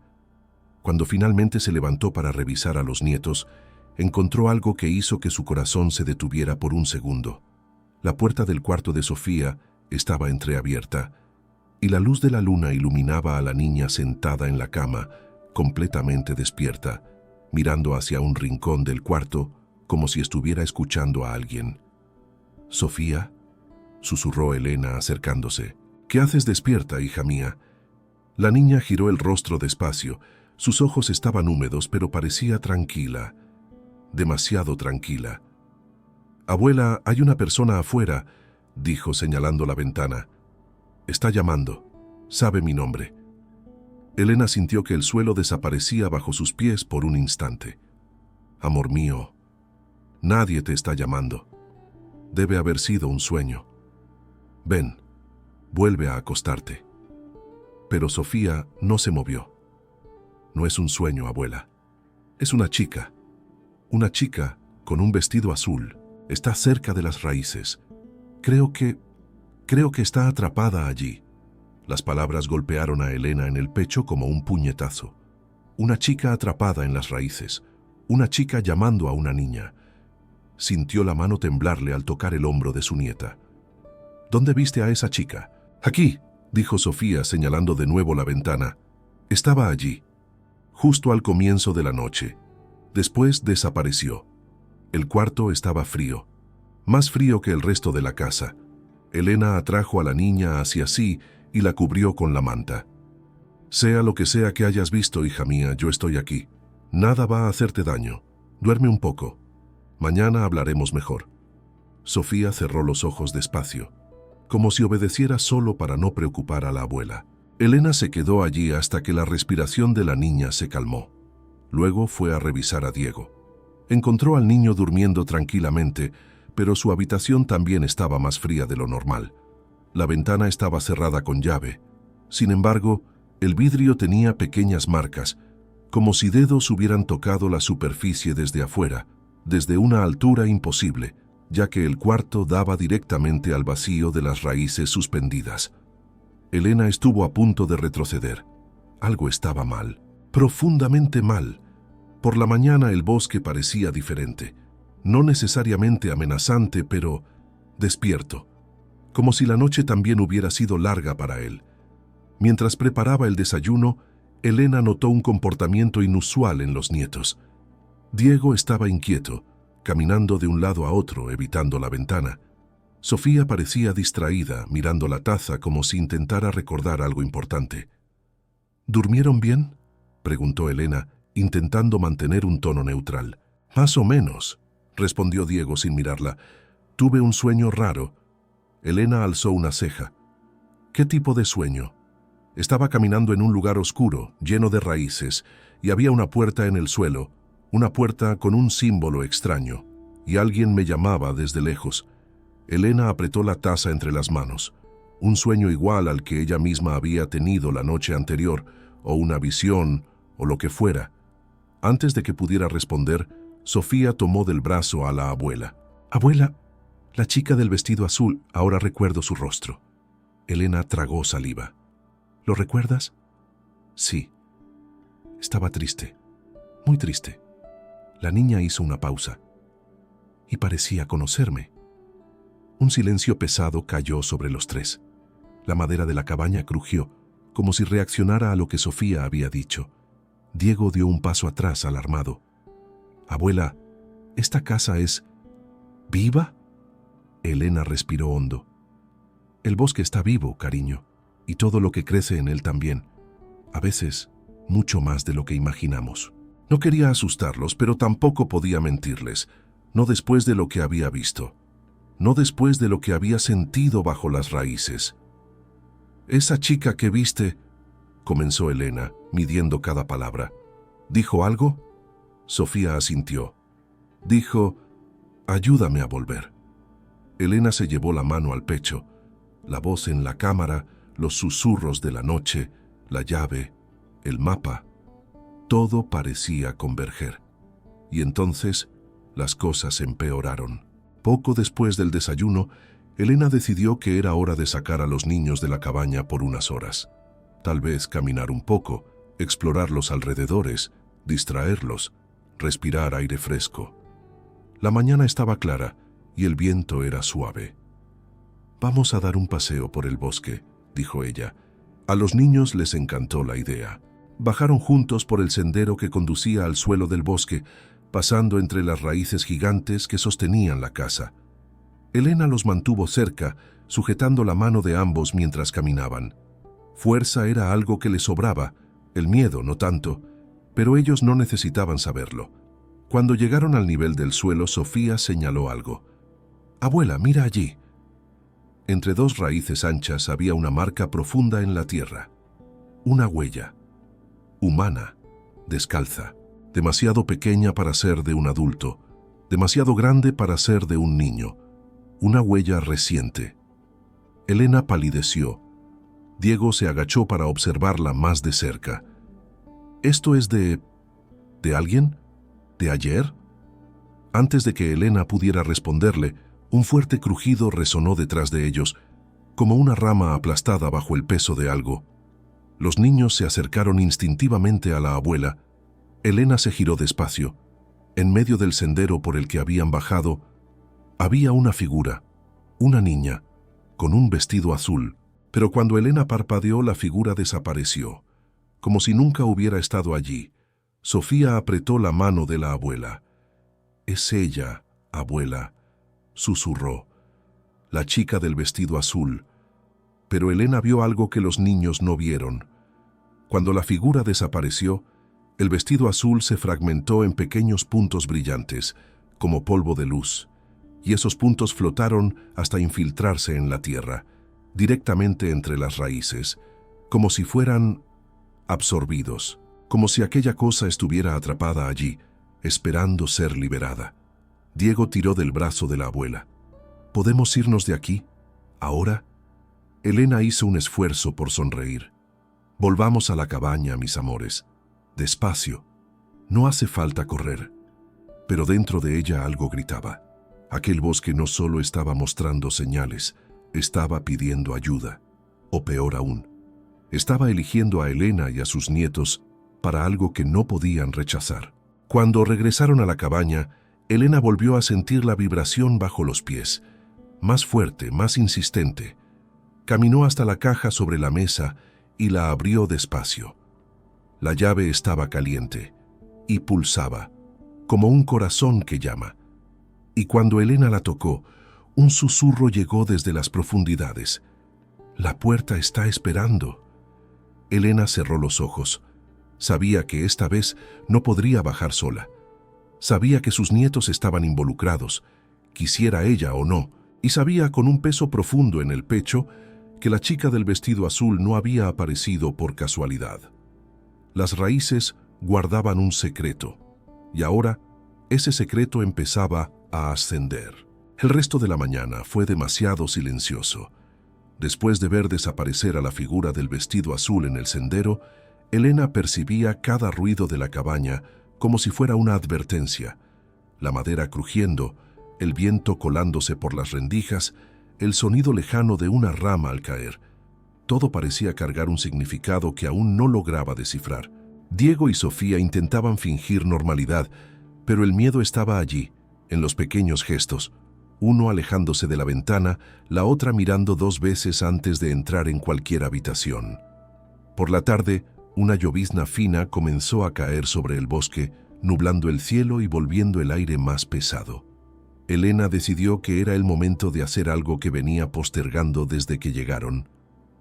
Cuando finalmente se levantó para revisar a los nietos, encontró algo que hizo que su corazón se detuviera por un segundo. La puerta del cuarto de Sofía estaba entreabierta, y la luz de la luna iluminaba a la niña sentada en la cama, completamente despierta, mirando hacia un rincón del cuarto, como si estuviera escuchando a alguien. «¿Sofía?», susurró Elena acercándose. «¿Qué haces despierta, hija mía?». La niña giró el rostro despacio. Sus ojos estaban húmedos, pero parecía tranquila. Demasiado tranquila. «Abuela, hay una persona afuera», dijo señalando la ventana. «Está llamando. Sabe mi nombre». Elena sintió que el suelo desaparecía bajo sus pies por un instante. «Amor mío, nadie te está llamando. Debe haber sido un sueño. Ven, vuelve a acostarte». Pero Sofía no se movió. «No es un sueño, abuela. Es una chica. Una chica con un vestido azul. Está cerca de las raíces. Creo que está atrapada allí». Las palabras golpearon a Elena en el pecho como un puñetazo. Una chica atrapada en las raíces. Una chica llamando a una niña. Sintió la mano temblarle al tocar el hombro de su nieta. «¿Dónde viste a esa chica?» «Aquí», dijo Sofía señalando de nuevo la ventana. «Estaba allí, justo al comienzo de la noche. Después desapareció. El cuarto estaba frío, más frío que el resto de la casa. Elena atrajo a la niña hacia sí y la cubrió con la manta. «Sea lo que sea que hayas visto, hija mía, yo estoy aquí. Nada va a hacerte daño. Duerme un poco. Mañana hablaremos mejor». Sofía cerró los ojos despacio, como si obedeciera solo para no preocupar a la abuela. Elena se quedó allí hasta que la respiración de la niña se calmó. Luego fue a revisar a Diego. Encontró al niño durmiendo tranquilamente, pero su habitación también estaba más fría de lo normal. La ventana estaba cerrada con llave. Sin embargo, el vidrio tenía pequeñas marcas, como si dedos hubieran tocado la superficie desde afuera, desde una altura imposible, ya que el cuarto daba directamente al vacío de las raíces suspendidas. Elena estuvo a punto de retroceder. Algo estaba mal, profundamente mal. Por la mañana el bosque parecía diferente, no necesariamente amenazante, pero despierto, como si la noche también hubiera sido larga para él. Mientras preparaba el desayuno, Elena notó un comportamiento inusual en los nietos. Diego estaba inquieto, caminando de un lado a otro, evitando la ventana. Sofía parecía distraída, mirando la taza como si intentara recordar algo importante. ¿Durmieron bien?, preguntó Elena, intentando mantener un tono neutral. Más o menos, respondió Diego sin mirarla. Tuve un sueño raro. Elena alzó una ceja. ¿Qué tipo de sueño? Estaba caminando en un lugar oscuro, lleno de raíces, y había una puerta en el suelo, una puerta con un símbolo extraño, y alguien me llamaba desde lejos. Elena apretó la taza entre las manos. Un sueño igual al que ella misma había tenido la noche anterior, o una visión, o lo que fuera. Antes de que pudiera responder, Sofía tomó del brazo a la abuela. «Abuela, la chica del vestido azul, ahora recuerdo su rostro». Elena tragó saliva. «¿Lo recuerdas?» «Sí». Estaba triste, muy triste. La niña hizo una pausa. Y parecía conocerme. Un silencio pesado cayó sobre los tres. La madera de la cabaña crujió, como si reaccionara a lo que Sofía había dicho. Diego dio un paso atrás, alarmado. «Abuela, ¿esta casa es viva?» Elena respiró hondo. «El bosque está vivo, cariño, y todo lo que crece en él también. A veces, mucho más de lo que imaginamos». No quería asustarlos, pero tampoco podía mentirles. No después de lo que había visto. No después de lo que había sentido bajo las raíces. «Esa chica que viste», comenzó Elena, midiendo cada palabra. «¿Dijo algo?» Sofía asintió. Dijo: «Ayúdame a volver». Elena se llevó la mano al pecho. La voz en la cámara, los susurros de la noche, la llave, el mapa. Todo parecía converger. Y entonces las cosas empeoraron. Poco después del desayuno, Elena decidió que era hora de sacar a los niños de la cabaña por unas horas. Tal vez caminar un poco, explorar los alrededores, distraerlos, respirar aire fresco. La mañana estaba clara y el viento era suave. «Vamos a dar un paseo por el bosque», dijo ella. A los niños les encantó la idea. Bajaron juntos por el sendero que conducía al suelo del bosque, pasando entre las raíces gigantes que sostenían la casa. Elena los mantuvo cerca, sujetando la mano de ambos mientras caminaban. Fuerza era algo que les sobraba, el miedo no tanto, pero ellos no necesitaban saberlo. Cuando llegaron al nivel del suelo, Sofía señaló algo. «Abuela, mira allí». Entre dos raíces anchas había una marca profunda en la tierra. Una huella. Humana, descalza, demasiado pequeña para ser de un adulto, demasiado grande para ser de un niño. Una huella reciente. Elena palideció. Diego se agachó para observarla más de cerca. «¿Esto es de alguien? ¿De ayer?» Antes de que Elena pudiera responderle, un fuerte crujido resonó detrás de ellos, como una rama aplastada bajo el peso de algo. Los niños se acercaron instintivamente a la abuela. Elena se giró despacio. En medio del sendero por el que habían bajado, había una figura, una niña, con un vestido azul. Pero cuando Elena parpadeó, la figura desapareció, como si nunca hubiera estado allí. Sofía apretó la mano de la abuela. «Es ella, abuela», susurró. «La chica del vestido azul». Pero Elena vio algo que los niños no vieron. Cuando la figura desapareció, el vestido azul se fragmentó en pequeños puntos brillantes, como polvo de luz, y esos puntos flotaron hasta infiltrarse en la tierra, directamente entre las raíces, como si fueran absorbidos, como si aquella cosa estuviera atrapada allí, esperando ser liberada. Diego tiró del brazo de la abuela. «¿Podemos irnos de aquí? ¿Ahora?» Elena hizo un esfuerzo por sonreír. «Volvamos a la cabaña, mis amores. Despacio. No hace falta correr». Pero dentro de ella algo gritaba. Aquel bosque no solo estaba mostrando señales, estaba pidiendo ayuda. O peor aún, estaba eligiendo a Elena y a sus nietos para algo que no podían rechazar. Cuando regresaron a la cabaña, Elena volvió a sentir la vibración bajo los pies. más fuerte, más insistente. Caminó hasta la caja sobre la mesa y la abrió despacio. La llave estaba caliente y pulsaba, como un corazón que llama. Y cuando Elena la tocó, un susurro llegó desde las profundidades. «La puerta está esperando». Elena cerró los ojos. Sabía que esta vez no podría bajar sola. Sabía que sus nietos estaban involucrados, quisiera ella o no, y sabía con un peso profundo en el pecho que la chica del vestido azul no había aparecido por casualidad. Las raíces guardaban un secreto, y ahora ese secreto empezaba a ascender. El resto de la mañana fue demasiado silencioso. Después de ver desaparecer a la figura del vestido azul en el sendero, Elena percibía cada ruido de la cabaña como si fuera una advertencia. La madera crujiendo, el viento colándose por las rendijas, el sonido lejano de una rama al caer. Todo parecía cargar un significado que aún no lograba descifrar. Diego y Sofía intentaban fingir normalidad, pero el miedo estaba allí, en los pequeños gestos. Uno alejándose de la ventana, la otra mirando 2 veces antes de entrar en cualquier habitación. Por la tarde, una llovizna fina comenzó a caer sobre el bosque, nublando el cielo y volviendo el aire más pesado. Elena decidió que era el momento de hacer algo que venía postergando desde que llegaron: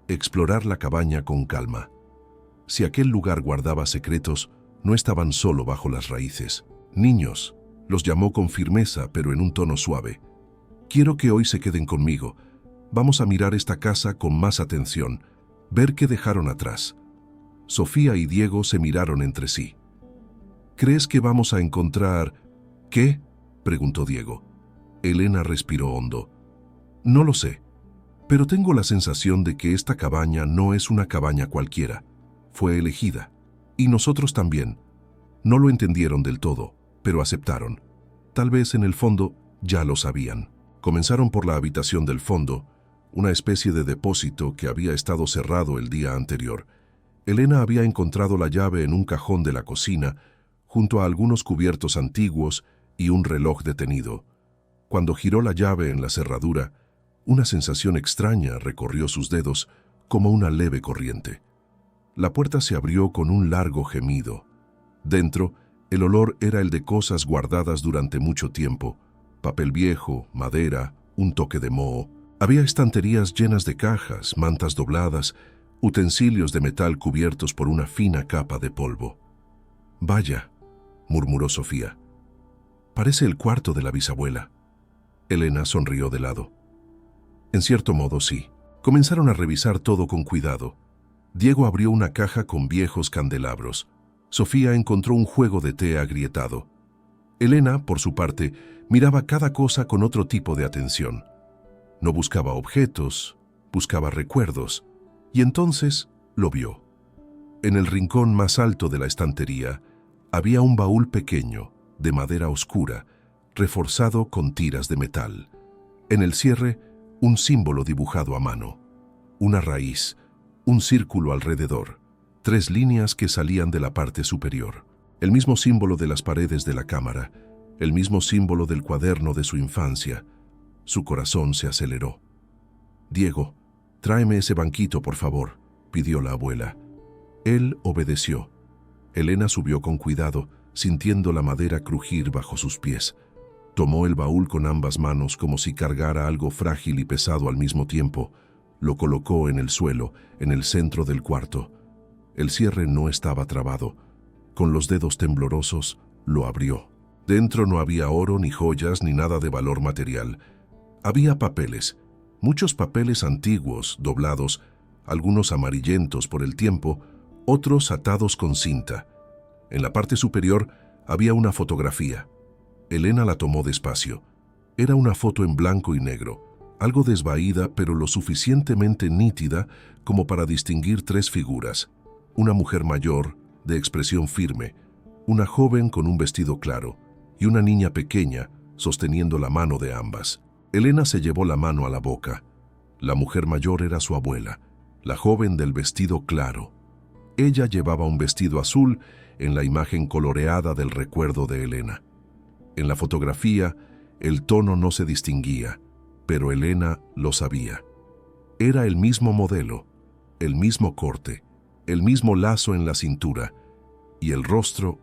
explorar la cabaña con calma. Si aquel lugar guardaba secretos, no estaban solo bajo las raíces. «Niños», los llamó con firmeza, pero en un tono suave. «Quiero que hoy se queden conmigo. Vamos a mirar esta casa con más atención, ver qué dejaron atrás». Sofía y Diego se miraron entre sí. «¿Crees que vamos a encontrar...?» «¿Qué?», preguntó Diego. Elena respiró hondo. «No lo sé, pero tengo la sensación de que esta cabaña no es una cabaña cualquiera. Fue elegida. Y nosotros también. No lo entendieron del todo, pero aceptaron. Tal vez en el fondo ya lo sabían». Comenzaron por la habitación del fondo, una especie de depósito que había estado cerrado el día anterior. Elena había encontrado la llave en un cajón de la cocina, junto a algunos cubiertos antiguos y un reloj detenido. Cuando giró la llave en la cerradura, una sensación extraña recorrió sus dedos, como una leve corriente. La puerta se abrió con un largo gemido. Dentro, el olor era el de cosas guardadas durante mucho tiempo: papel viejo, madera, un toque de moho. Había estanterías llenas de cajas, mantas dobladas, utensilios de metal cubiertos por una fina capa de polvo. «Vaya», murmuró Sofía. «Parece el cuarto de la bisabuela». Elena sonrió de lado. «En cierto modo, sí». Comenzaron a revisar todo con cuidado. Diego abrió una caja con viejos candelabros. Sofía encontró un juego de té agrietado. Elena, por su parte, miraba cada cosa con otro tipo de atención. No buscaba objetos, buscaba recuerdos, y entonces lo vio. En el rincón más alto de la estantería había un baúl pequeño, de madera oscura, reforzado con tiras de metal. En el cierre, un símbolo dibujado a mano: una raíz, un círculo alrededor, 3 líneas que salían de la parte superior. El mismo símbolo de las paredes de la cámara, el mismo símbolo del cuaderno de su infancia. Su corazón se aceleró. «Diego, tráeme ese banquito, por favor», pidió la abuela. Él obedeció. Elena subió con cuidado, sintiendo la madera crujir bajo sus pies. Tomó el baúl con ambas manos como si cargara algo frágil y pesado al mismo tiempo. Lo colocó en el suelo, en el centro del cuarto. El cierre no estaba trabado. Con los dedos temblorosos, lo abrió. Dentro no había oro, ni joyas, ni nada de valor material. Había papeles, muchos papeles antiguos, doblados, algunos amarillentos por el tiempo, otros atados con cinta. En la parte superior había una fotografía. Elena la tomó despacio. Era una foto en blanco y negro, algo desvaída pero lo suficientemente nítida como para distinguir 3 figuras: una mujer mayor, de expresión firme, una joven con un vestido claro y una niña pequeña sosteniendo la mano de ambas. Elena se llevó la mano a la boca. La mujer mayor era su abuela, la joven del vestido claro. Ella llevaba un vestido azul en la imagen coloreada del recuerdo de Elena. En la fotografía, el tono no se distinguía. Pero Elena lo sabía. Era el mismo modelo, el mismo corte, el mismo lazo en la cintura, y el rostro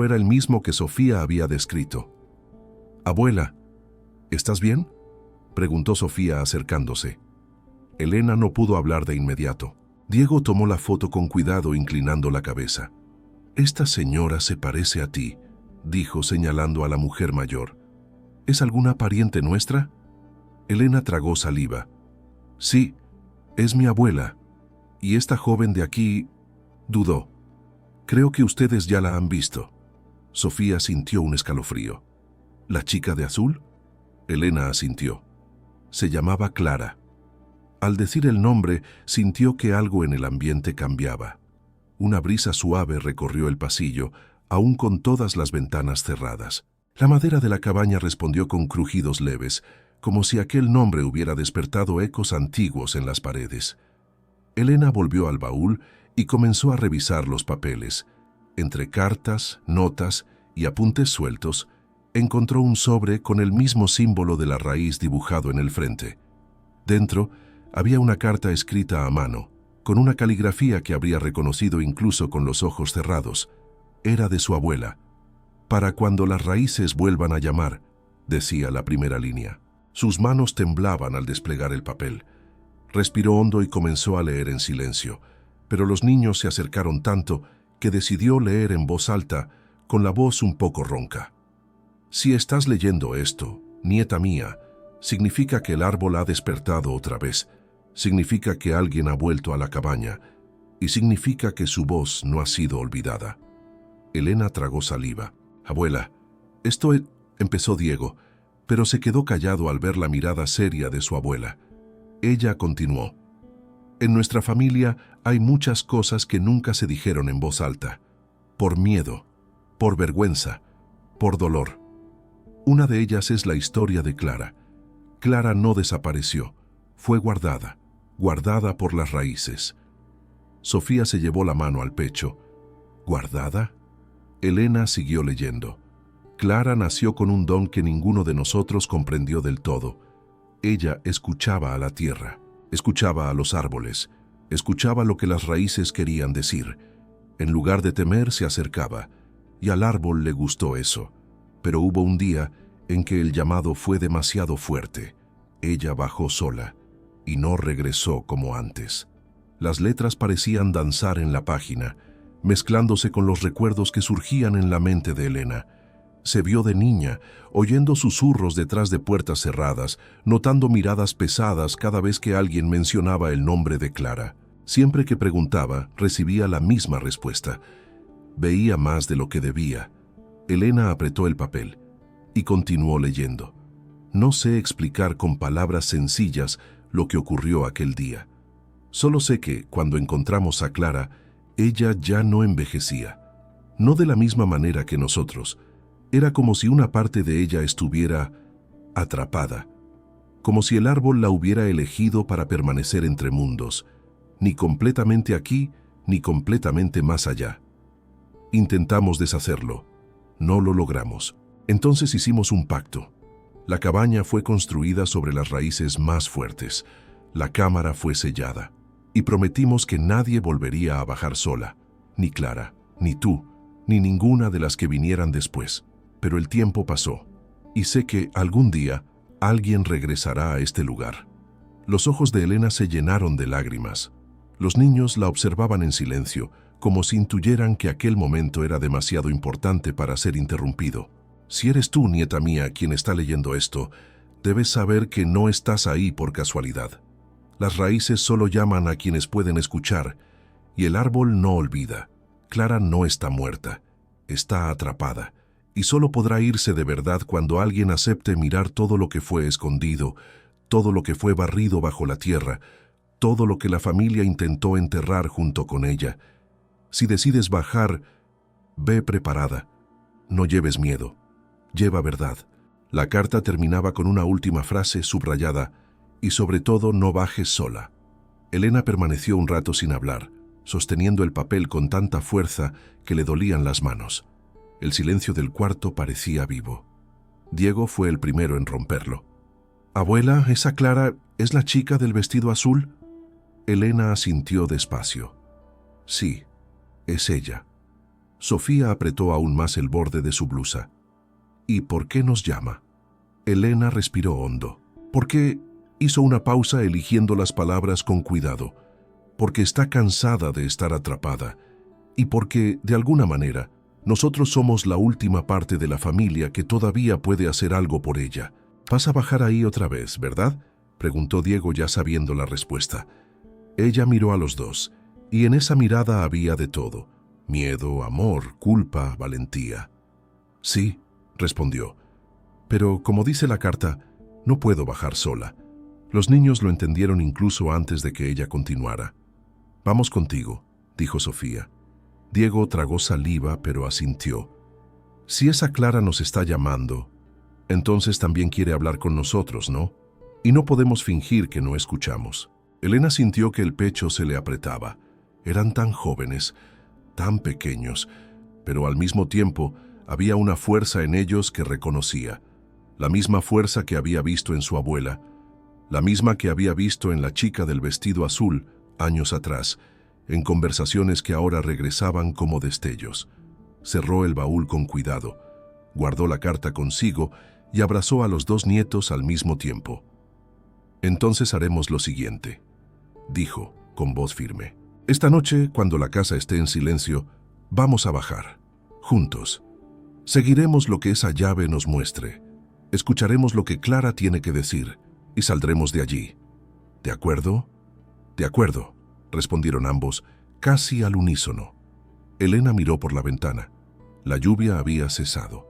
era el mismo que Sofía había descrito. «Abuela, ¿estás bien?», preguntó Sofía acercándose. Elena no pudo hablar de inmediato. Diego tomó la foto con cuidado, inclinando la cabeza. «Esta señora se parece a ti», dijo señalando a la mujer mayor. «¿Es alguna pariente nuestra?». Elena tragó saliva. «Sí, es mi abuela. Y esta joven de aquí…», dudó. «Creo que ustedes ya la han visto». Sofía sintió un escalofrío. «¿La chica de azul?». Elena asintió. Se llamaba Clara. Al decir el nombre, sintió que algo en el ambiente cambiaba. Una brisa suave recorrió el pasillo, aún con todas las ventanas cerradas. La madera de la cabaña respondió con crujidos leves, como si aquel nombre hubiera despertado ecos antiguos en las paredes. Elena volvió al baúl y comenzó a revisar los papeles. Entre cartas, notas y apuntes sueltos, encontró un sobre con el mismo símbolo de la raíz dibujado en el frente. Dentro había una carta escrita a mano, con una caligrafía que habría reconocido incluso con los ojos cerrados. Era de su abuela. «Para cuando las raíces vuelvan a llamar», decía la primera línea. Sus manos temblaban al desplegar el papel. Respiró hondo y comenzó a leer en silencio, pero los niños se acercaron tanto que decidió leer en voz alta, con la voz un poco ronca. «Si estás leyendo esto, nieta mía, significa que el árbol ha despertado otra vez, significa que alguien ha vuelto a la cabaña y significa que su voz no ha sido olvidada». Elena tragó saliva. «Abuela, empezó Diego, pero se quedó callado al ver la mirada seria de su abuela. Ella continuó. «En nuestra familia hay muchas cosas que nunca se dijeron en voz alta, por miedo, por vergüenza, por dolor. Una de ellas es la historia de Clara. Clara no desapareció, fue guardada por las raíces». Sofía se llevó la mano al pecho. «¿Guardada?». Elena siguió leyendo. «Clara nació con un don que ninguno de nosotros comprendió del todo. Ella escuchaba a la tierra, escuchaba a los árboles, escuchaba lo que las raíces querían decir. En lugar de temer, se acercaba, y al árbol le gustó eso. Pero hubo un día en que el llamado fue demasiado fuerte. Ella bajó sola, y no regresó como antes». Las letras parecían danzar en la página, mezclándose con los recuerdos que surgían en la mente de Elena. Se vio de niña, oyendo susurros detrás de puertas cerradas, notando miradas pesadas cada vez que alguien mencionaba el nombre de Clara. Siempre que preguntaba, recibía la misma respuesta. Veía más de lo que debía. Elena apretó el papel y continuó leyendo. «No sé explicar con palabras sencillas lo que ocurrió aquel día. Solo sé que, cuando encontramos a Clara, ella ya no envejecía. No de la misma manera que nosotros. Era como si una parte de ella estuviera atrapada, como si el árbol la hubiera elegido para permanecer entre mundos, ni completamente aquí, ni completamente más allá. Intentamos deshacerlo. No lo logramos. Entonces hicimos un pacto. La cabaña fue construida sobre las raíces más fuertes. La cámara fue sellada. Y prometimos que nadie volvería a bajar sola, ni Clara, ni tú, ni ninguna de las que vinieran después. Pero el tiempo pasó, y sé que algún día alguien regresará a este lugar». Los ojos de Elena se llenaron de lágrimas. Los niños la observaban en silencio, como si intuyeran que aquel momento era demasiado importante para ser interrumpido. «Si eres tú, nieta mía, quien está leyendo esto, debes saber que no estás ahí por casualidad. Las raíces solo llaman a quienes pueden escuchar, y el árbol no olvida. Clara no está muerta, está atrapada, y solo podrá irse de verdad cuando alguien acepte mirar todo lo que fue escondido, todo lo que fue barrido bajo la tierra, todo lo que la familia intentó enterrar junto con ella. Si decides bajar, ve preparada. No lleves miedo, lleva verdad». La carta terminaba con una última frase subrayada: «Y sobre todo, no bajes sola». Elena permaneció un rato sin hablar, sosteniendo el papel con tanta fuerza que le dolían las manos. El silencio del cuarto parecía vivo. Diego fue el primero en romperlo. Abuela, ¿esa Clara es la chica del vestido azul? Elena asintió despacio. Sí, es ella. Sofía apretó aún más el borde de su blusa. ¿Y por qué nos llama? Elena respiró hondo. ¿Por qué? Hizo una pausa eligiendo las palabras con cuidado. Porque está cansada de estar atrapada. Y porque, de alguna manera, nosotros somos la última parte de la familia que todavía puede hacer algo por ella. ¿Vas a bajar ahí otra vez, verdad?, preguntó Diego ya sabiendo la respuesta. Ella miró a los dos, y en esa mirada había de todo: miedo, amor, culpa, valentía. Sí, respondió. Pero, como dice la carta, no puedo bajar sola. Los niños lo entendieron incluso antes de que ella continuara. Vamos contigo, dijo Sofía. Diego tragó saliva, pero asintió. Si esa Clara nos está llamando, entonces también quiere hablar con nosotros, ¿no? Y no podemos fingir que no escuchamos. Elena sintió que el pecho se le apretaba. Eran tan jóvenes, tan pequeños, pero al mismo tiempo había una fuerza en ellos que reconocía. La misma fuerza que había visto en su abuela, la misma que había visto en la chica del vestido azul años atrás, en conversaciones que ahora regresaban como destellos. Cerró el baúl con cuidado, guardó la carta consigo y abrazó a los dos nietos al mismo tiempo. Entonces haremos lo siguiente, dijo, con voz firme. Esta noche, cuando la casa esté en silencio, vamos a bajar, juntos. Seguiremos lo que esa llave nos muestre. Escucharemos lo que Clara tiene que decir y saldremos de allí. ¿De acuerdo? De acuerdo, respondieron ambos, casi al unísono. Elena miró por la ventana. La lluvia había cesado,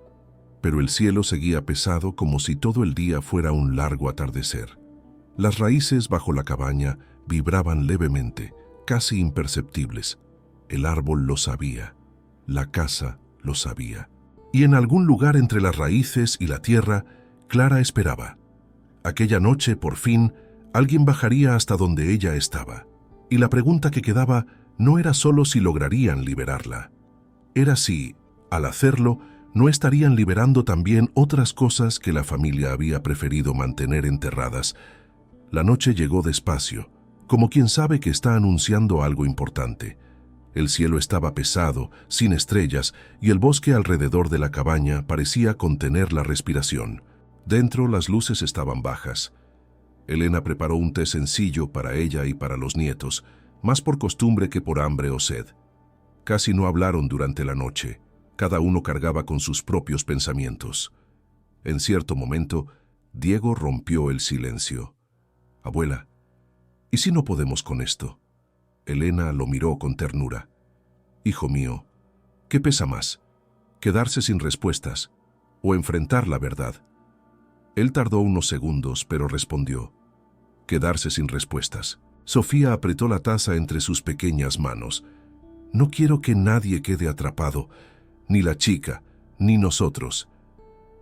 pero el cielo seguía pesado como si todo el día fuera un largo atardecer. Las raíces bajo la cabaña vibraban levemente, casi imperceptibles. El árbol lo sabía, la casa lo sabía. Y en algún lugar entre las raíces y la tierra, Clara esperaba. Aquella noche, por fin, alguien bajaría hasta donde ella estaba. Y la pregunta que quedaba no era solo si lograrían liberarla. Era si, al hacerlo, no estarían liberando también otras cosas que la familia había preferido mantener enterradas. La noche llegó despacio, como quien sabe que está anunciando algo importante. El cielo estaba pesado, sin estrellas, y el bosque alrededor de la cabaña parecía contener la respiración. Dentro las luces estaban bajas. Elena preparó un té sencillo para ella y para los nietos, más por costumbre que por hambre o sed. Casi no hablaron durante la noche. Cada uno cargaba con sus propios pensamientos. En cierto momento, Diego rompió el silencio. «Abuela, ¿y si no podemos con esto?» Elena lo miró con ternura. «Hijo mío, ¿qué pesa más? ¿Quedarse sin respuestas o enfrentar la verdad?» Él tardó unos segundos, pero respondió: «Quedarse sin respuestas». Sofía apretó la taza entre sus pequeñas manos. «No quiero que nadie quede atrapado, ni la chica, ni nosotros,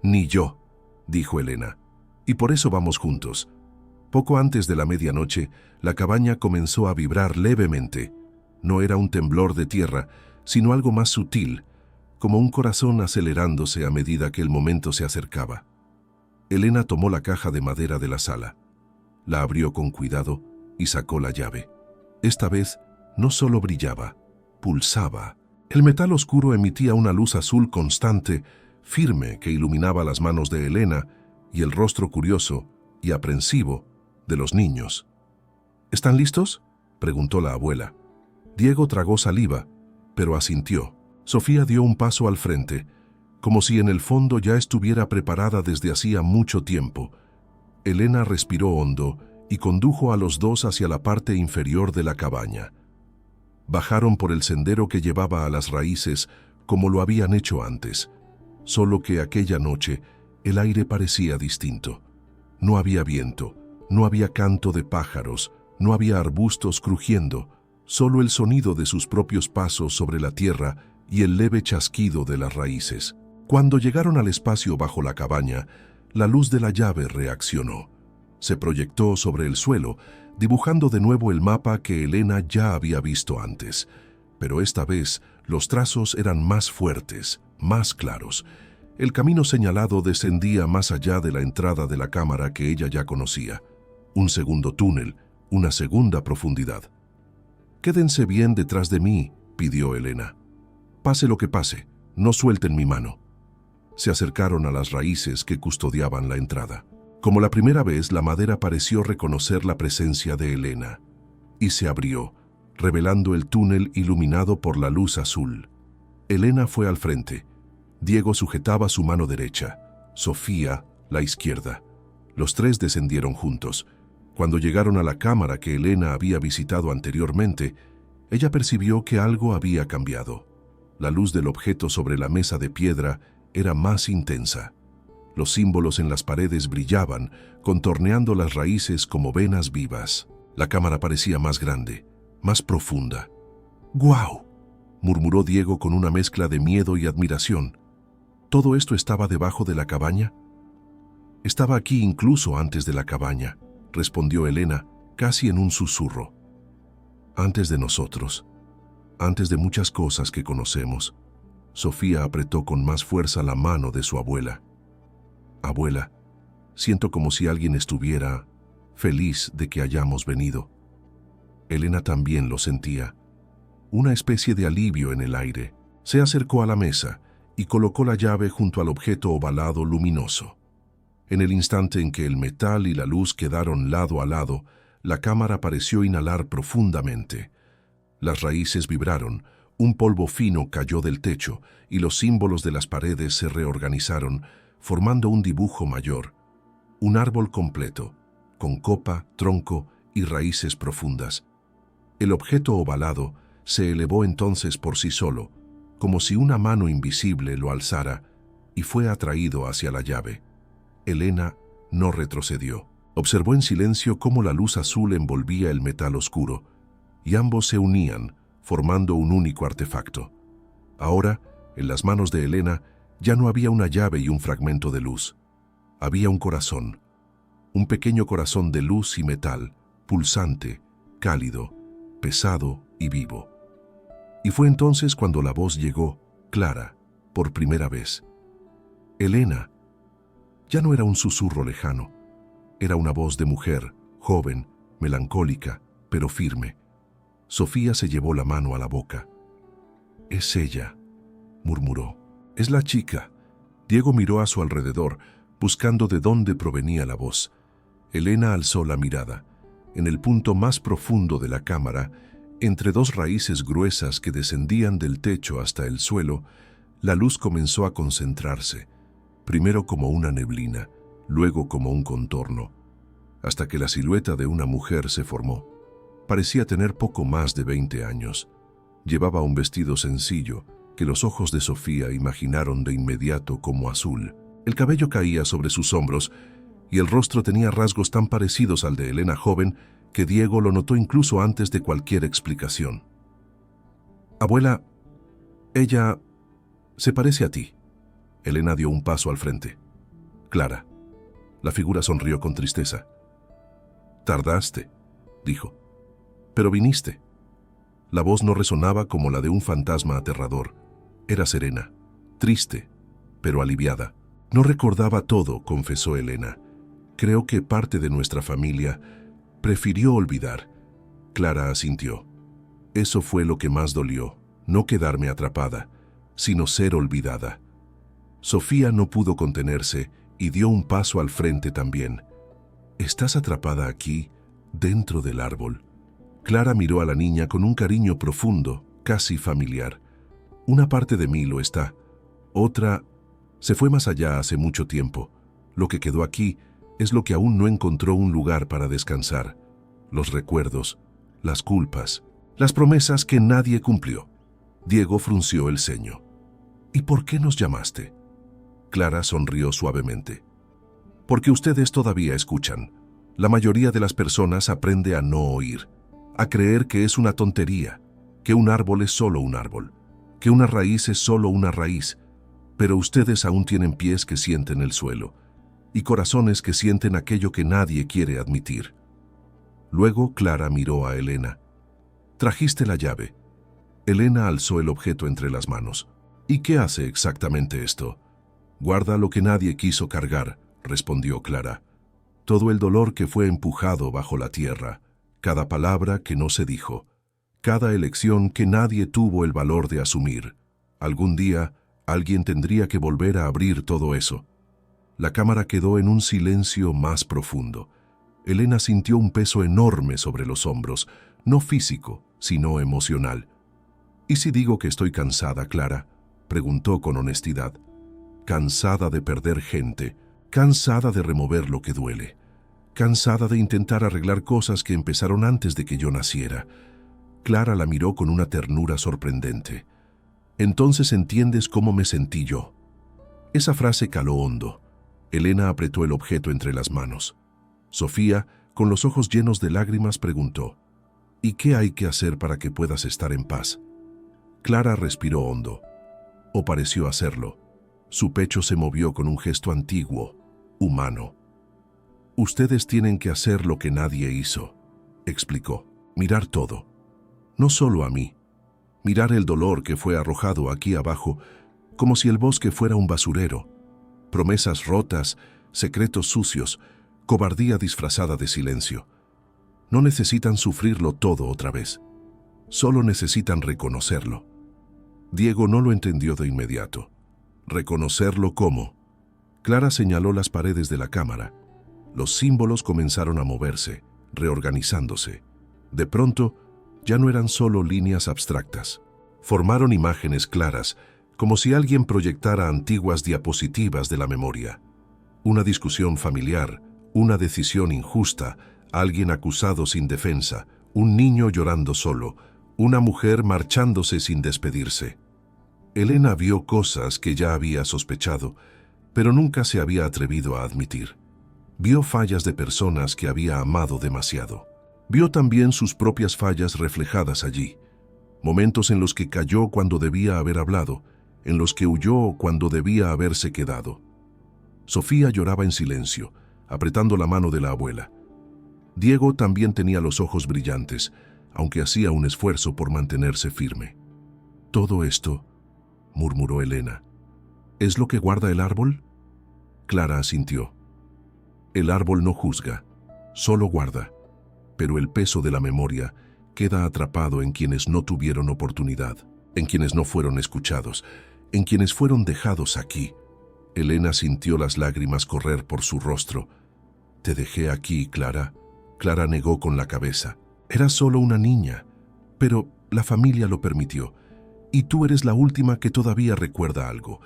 ni yo», dijo Elena. «Y por eso vamos juntos». Poco antes de la medianoche, la cabaña comenzó a vibrar levemente. No era un temblor de tierra, sino algo más sutil, como un corazón acelerándose a medida que el momento se acercaba. Elena tomó la caja de madera de la sala. La abrió con cuidado y sacó la llave. Esta vez no solo brillaba, pulsaba. El metal oscuro emitía una luz azul constante, firme, que iluminaba las manos de Elena y el rostro curioso y aprensivo de los niños. ¿Están listos?, preguntó la abuela. Diego tragó saliva, pero asintió. Sofía dio un paso al frente, como si en el fondo ya estuviera preparada desde hacía mucho tiempo. Elena respiró hondo y condujo a los dos hacia la parte inferior de la cabaña. Bajaron por el sendero que llevaba a las raíces como lo habían hecho antes, solo que aquella noche el aire parecía distinto. No había viento, no había canto de pájaros, no había arbustos crujiendo, solo el sonido de sus propios pasos sobre la tierra y el leve chasquido de las raíces. Cuando llegaron al espacio bajo la cabaña, la luz de la llave reaccionó. Se proyectó sobre el suelo, dibujando de nuevo el mapa que Elena ya había visto antes. Pero esta vez los trazos eran más fuertes, más claros. El camino señalado descendía más allá de la entrada de la cámara que ella ya conocía. Un segundo túnel, una segunda profundidad. «Quédense bien detrás de mí», pidió Elena. «Pase lo que pase, no suelten mi mano». Se acercaron a las raíces que custodiaban la entrada. Como la primera vez, la madera pareció reconocer la presencia de Elena, y se abrió, revelando el túnel iluminado por la luz azul. Elena fue al frente. Diego sujetaba su mano derecha, Sofía la izquierda. Los tres descendieron juntos. Cuando llegaron a la cámara que Elena había visitado anteriormente, ella percibió que algo había cambiado. La luz del objeto sobre la mesa de piedra era más intensa. Los símbolos en las paredes brillaban, contorneando las raíces como venas vivas. La cámara parecía más grande, más profunda. «¡Guau!», murmuró Diego con una mezcla de miedo y admiración. ¿Todo esto estaba debajo de la cabaña? «Estaba aquí incluso antes de la cabaña», respondió Elena, casi en un susurro. «Antes de nosotros, antes de muchas cosas que conocemos». Sofía apretó con más fuerza la mano de su abuela. «Abuela, siento como si alguien estuviera feliz de que hayamos venido». Elena también lo sentía. Una especie de alivio en el aire. Se acercó a la mesa y colocó la llave junto al objeto ovalado luminoso. En el instante en que el metal y la luz quedaron lado a lado, la cámara pareció inhalar profundamente. Las raíces vibraron, un polvo fino cayó del techo y los símbolos de las paredes se reorganizaron, formando un dibujo mayor. Un árbol completo, con copa, tronco y raíces profundas. El objeto ovalado se elevó entonces por sí solo, como si una mano invisible lo alzara, y fue atraído hacia la llave. Elena no retrocedió. Observó en silencio cómo la luz azul envolvía el metal oscuro, y ambos se unían, formando un único artefacto. Ahora, en las manos de Elena, ya no había una llave y un fragmento de luz. Había un corazón, un pequeño corazón de luz y metal, pulsante, cálido, pesado y vivo. Y fue entonces cuando la voz llegó, clara, por primera vez. «Elena». Ya no era un susurro lejano. Era una voz de mujer, joven, melancólica, pero firme. Sofía se llevó la mano a la boca. «Es ella», murmuró. «Es la chica». Diego miró a su alrededor, buscando de dónde provenía la voz. Elena alzó la mirada. En el punto más profundo de la cámara, entre dos raíces gruesas que descendían del techo hasta el suelo, la luz comenzó a concentrarse, primero como una neblina, luego como un contorno, hasta que la silueta de una mujer se formó. Parecía tener poco más de 20 años. Llevaba un vestido sencillo, que los ojos de Sofía imaginaron de inmediato como azul. El cabello caía sobre sus hombros, y el rostro tenía rasgos tan parecidos al de Elena joven que Diego lo notó incluso antes de cualquier explicación. «Abuela, ella se parece a ti». Elena dio un paso al frente. «Clara». La figura sonrió con tristeza. «Tardaste», dijo. «Pero viniste». La voz no resonaba como la de un fantasma aterrador. Era serena, triste, pero aliviada. «No recordaba todo», confesó Elena. «Creo que parte de nuestra familia prefirió olvidar». Clara asintió. «Eso fue lo que más dolió, no quedarme atrapada, sino ser olvidada». Sofía no pudo contenerse y dio un paso al frente también. «¿Estás atrapada aquí, dentro del árbol?» Clara miró a la niña con un cariño profundo, casi familiar. «Una parte de mí lo está. Otra se fue más allá hace mucho tiempo. Lo que quedó aquí es lo que aún no encontró un lugar para descansar. Los recuerdos, las culpas, las promesas que nadie cumplió». Diego frunció el ceño. «¿Y por qué nos llamaste?» Clara sonrió suavemente. «Porque ustedes todavía escuchan. La mayoría de las personas aprende a no oír, a creer que es una tontería, que un árbol es solo un árbol, que una raíz es solo una raíz, pero ustedes aún tienen pies que sienten el suelo y corazones que sienten aquello que nadie quiere admitir». Luego Clara miró a Elena. «Trajiste la llave». Elena alzó el objeto entre las manos. «¿Y qué hace exactamente esto?» Guarda lo que nadie quiso cargar, respondió Clara. Todo el dolor que fue empujado bajo la tierra, cada palabra que no se dijo, cada elección que nadie tuvo el valor de asumir. Algún día, alguien tendría que volver a abrir todo eso. La cámara quedó en un silencio más profundo. Elena sintió un peso enorme sobre los hombros, no físico, sino emocional. ¿Y si digo que estoy cansada, Clara?, preguntó con honestidad. Cansada de perder gente, cansada de remover lo que duele, cansada de intentar arreglar cosas que empezaron antes de que yo naciera. Clara la miró con una ternura sorprendente. Entonces entiendes cómo me sentí yo. Esa frase caló hondo. Elena apretó el objeto entre las manos. Sofía, con los ojos llenos de lágrimas, preguntó: ¿y qué hay que hacer para que puedas estar en paz? Clara respiró hondo, o pareció hacerlo. Su pecho se movió con un gesto antiguo, humano. Ustedes tienen que hacer lo que nadie hizo, explicó. Mirar todo. No solo a mí. Mirar el dolor que fue arrojado aquí abajo, como si el bosque fuera un basurero. Promesas rotas, secretos sucios, cobardía disfrazada de silencio. No necesitan sufrirlo todo otra vez. Solo necesitan reconocerlo. Diego no lo entendió de inmediato. ¿Reconocerlo cómo? Clara señaló las paredes de la cámara. Los símbolos comenzaron a moverse, reorganizándose. De pronto, ya no eran solo líneas abstractas. Formaron imágenes claras, como si alguien proyectara antiguas diapositivas de la memoria. Una discusión familiar, una decisión injusta, alguien acusado sin defensa, un niño llorando solo, una mujer marchándose sin despedirse. Elena vio cosas que ya había sospechado, pero nunca se había atrevido a admitir. Vio fallas de personas que había amado demasiado. Vio también sus propias fallas reflejadas allí. Momentos en los que calló cuando debía haber hablado, en los que huyó cuando debía haberse quedado. Sofía lloraba en silencio, apretando la mano de la abuela. Diego también tenía los ojos brillantes, aunque hacía un esfuerzo por mantenerse firme. «Todo esto», murmuró Elena, «¿es lo que guarda el árbol?» Clara asintió. El árbol no juzga, solo guarda, pero el peso de la memoria queda atrapado en quienes no tuvieron oportunidad, en quienes no fueron escuchados, en quienes fueron dejados aquí. Elena sintió las lágrimas correr por su rostro. «Te dejé aquí, Clara». Clara negó con la cabeza. «Era solo una niña, pero la familia lo permitió. Y tú eres la última que todavía recuerda algo,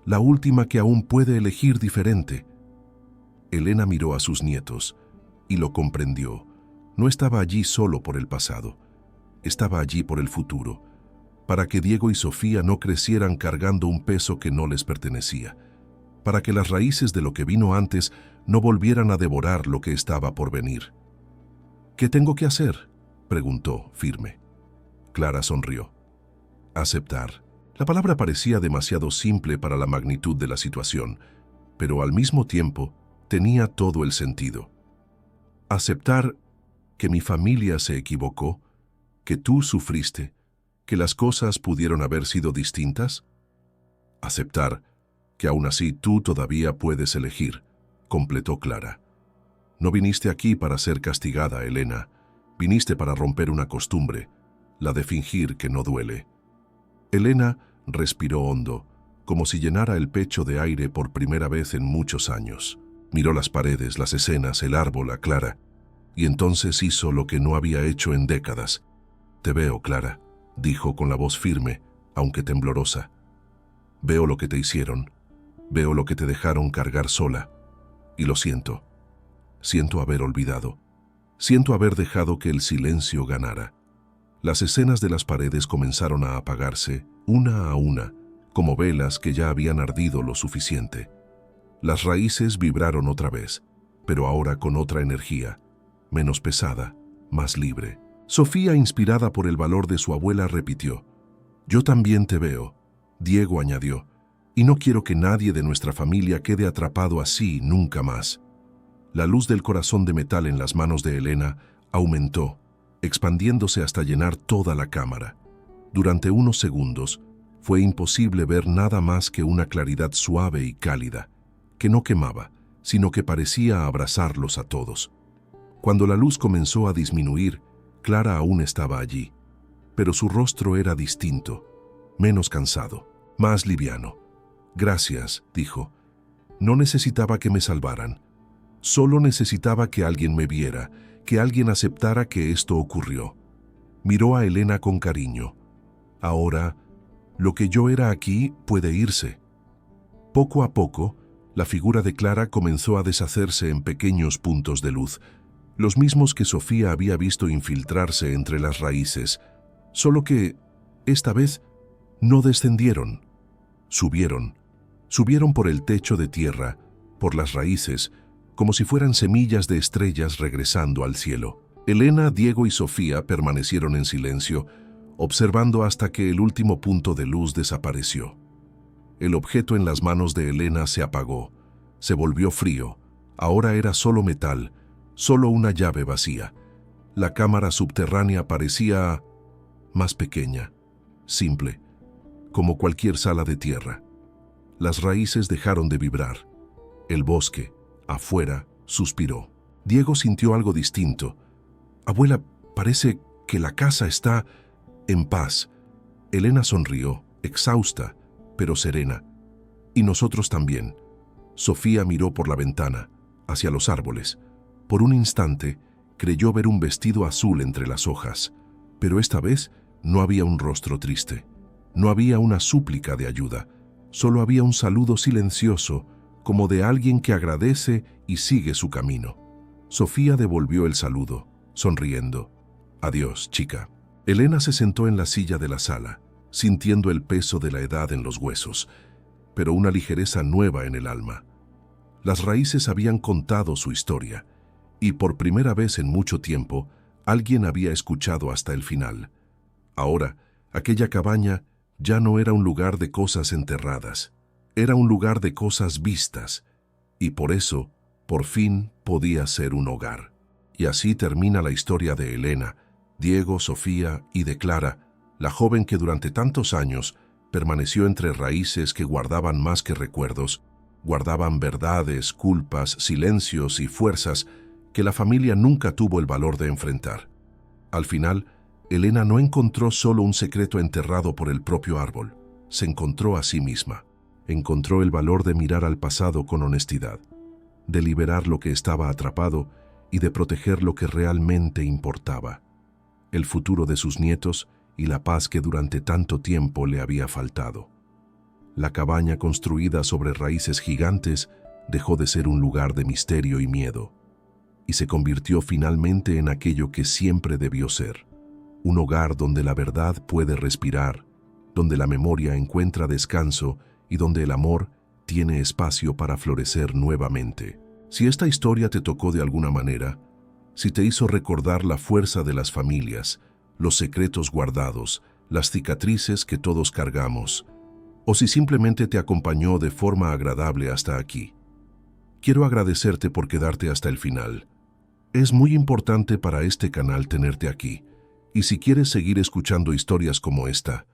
la última que aún puede elegir diferente». Elena miró a sus nietos y lo comprendió. No estaba allí solo por el pasado, estaba allí por el futuro, para que Diego y Sofía no crecieran cargando un peso que no les pertenecía, para que las raíces de lo que vino antes no volvieran a devorar lo que estaba por venir. «¿Qué tengo que hacer?», preguntó, firme. Clara sonrió. Aceptar. La palabra parecía demasiado simple para la magnitud de la situación, pero al mismo tiempo tenía todo el sentido. Aceptar que mi familia se equivocó, que tú sufriste, que las cosas pudieron haber sido distintas. Aceptar que aún así tú todavía puedes elegir, completó Clara. No viniste aquí para ser castigada, Elena. Viniste para romper una costumbre, la de fingir que no duele. Elena respiró hondo, como si llenara el pecho de aire por primera vez en muchos años. Miró las paredes, las escenas, el árbol, a Clara, y entonces hizo lo que no había hecho en décadas. «Te veo, Clara», dijo con la voz firme, aunque temblorosa. «Veo lo que te hicieron, veo lo que te dejaron cargar sola, y lo siento. Siento haber olvidado. Siento haber dejado que el silencio ganara». Las escenas de las paredes comenzaron a apagarse, una a una, como velas que ya habían ardido lo suficiente. Las raíces vibraron otra vez, pero ahora con otra energía, menos pesada, más libre. Sofía, inspirada por el valor de su abuela, repitió: «Yo también te veo», Diego añadió, «y no quiero que nadie de nuestra familia quede atrapado así nunca más». La luz del corazón de metal en las manos de Elena aumentó, expandiéndose hasta llenar toda la cámara. Durante unos segundos, Fue imposible ver nada más que una claridad suave y cálida, que no quemaba, sino que parecía abrazarlos a todos. Cuando la luz comenzó a disminuir, Clara aún estaba allí, pero su rostro era distinto, menos cansado, más liviano. «Gracias», dijo. «No necesitaba que me salvaran. Solo necesitaba que alguien me viera, que alguien aceptara que esto ocurrió». Miró a Elena con cariño. «Ahora, lo que yo era aquí puede irse». Poco a poco, la figura de Clara comenzó a deshacerse en pequeños puntos de luz, los mismos que Sofía había visto infiltrarse entre las raíces, solo que, esta vez, no descendieron. Subieron por el techo de tierra, por las raíces, como si fueran semillas de estrellas regresando al cielo. Elena, Diego y Sofía permanecieron en silencio, observando hasta que el último punto de luz desapareció. El objeto en las manos de Elena se apagó, se volvió frío. Ahora era solo metal, solo una llave vacía. La cámara subterránea parecía más pequeña, simple, como cualquier sala de tierra. Las raíces dejaron de vibrar. El bosque, afuera, suspiró. Diego sintió algo distinto. «Abuela, parece que la casa está en paz». Elena sonrió, exhausta, pero serena. «Y nosotros también». Sofía miró por la ventana, hacia los árboles. Por un instante, creyó ver un vestido azul entre las hojas, pero esta vez no había un rostro triste. No había una súplica de ayuda. Solo había un saludo silencioso, como de alguien que agradece y sigue su camino. Sofía devolvió el saludo, sonriendo. «Adiós, chica». Elena se sentó en la silla de la sala, sintiendo el peso de la edad en los huesos, pero una ligereza nueva en el alma. Las raíces habían contado su historia, y por primera vez en mucho tiempo, alguien había escuchado hasta el final. Ahora, aquella cabaña ya no era un lugar de cosas enterradas, era un lugar de cosas vistas, y por eso, por fin, podía ser un hogar. Y así termina la historia de Elena, Diego, Sofía y de Clara, la joven que durante tantos años permaneció entre raíces que guardaban más que recuerdos, guardaban verdades, culpas, silencios y fuerzas que la familia nunca tuvo el valor de enfrentar. Al final, Elena no encontró solo un secreto enterrado por el propio árbol, se encontró a sí misma. Encontró el valor de mirar al pasado con honestidad, de liberar lo que estaba atrapado y de proteger lo que realmente importaba, el futuro de sus nietos y la paz que durante tanto tiempo le había faltado. La cabaña construida sobre raíces gigantes dejó de ser un lugar de misterio y miedo, y se convirtió finalmente en aquello que siempre debió ser, un hogar donde la verdad puede respirar, donde la memoria encuentra descanso y donde el amor tiene espacio para florecer nuevamente. Si esta historia te tocó de alguna manera, si te hizo recordar la fuerza de las familias, los secretos guardados, las cicatrices que todos cargamos, o si simplemente te acompañó de forma agradable hasta aquí, quiero agradecerte por quedarte hasta el final. Es muy importante para este canal tenerte aquí, y si quieres seguir escuchando historias como esta,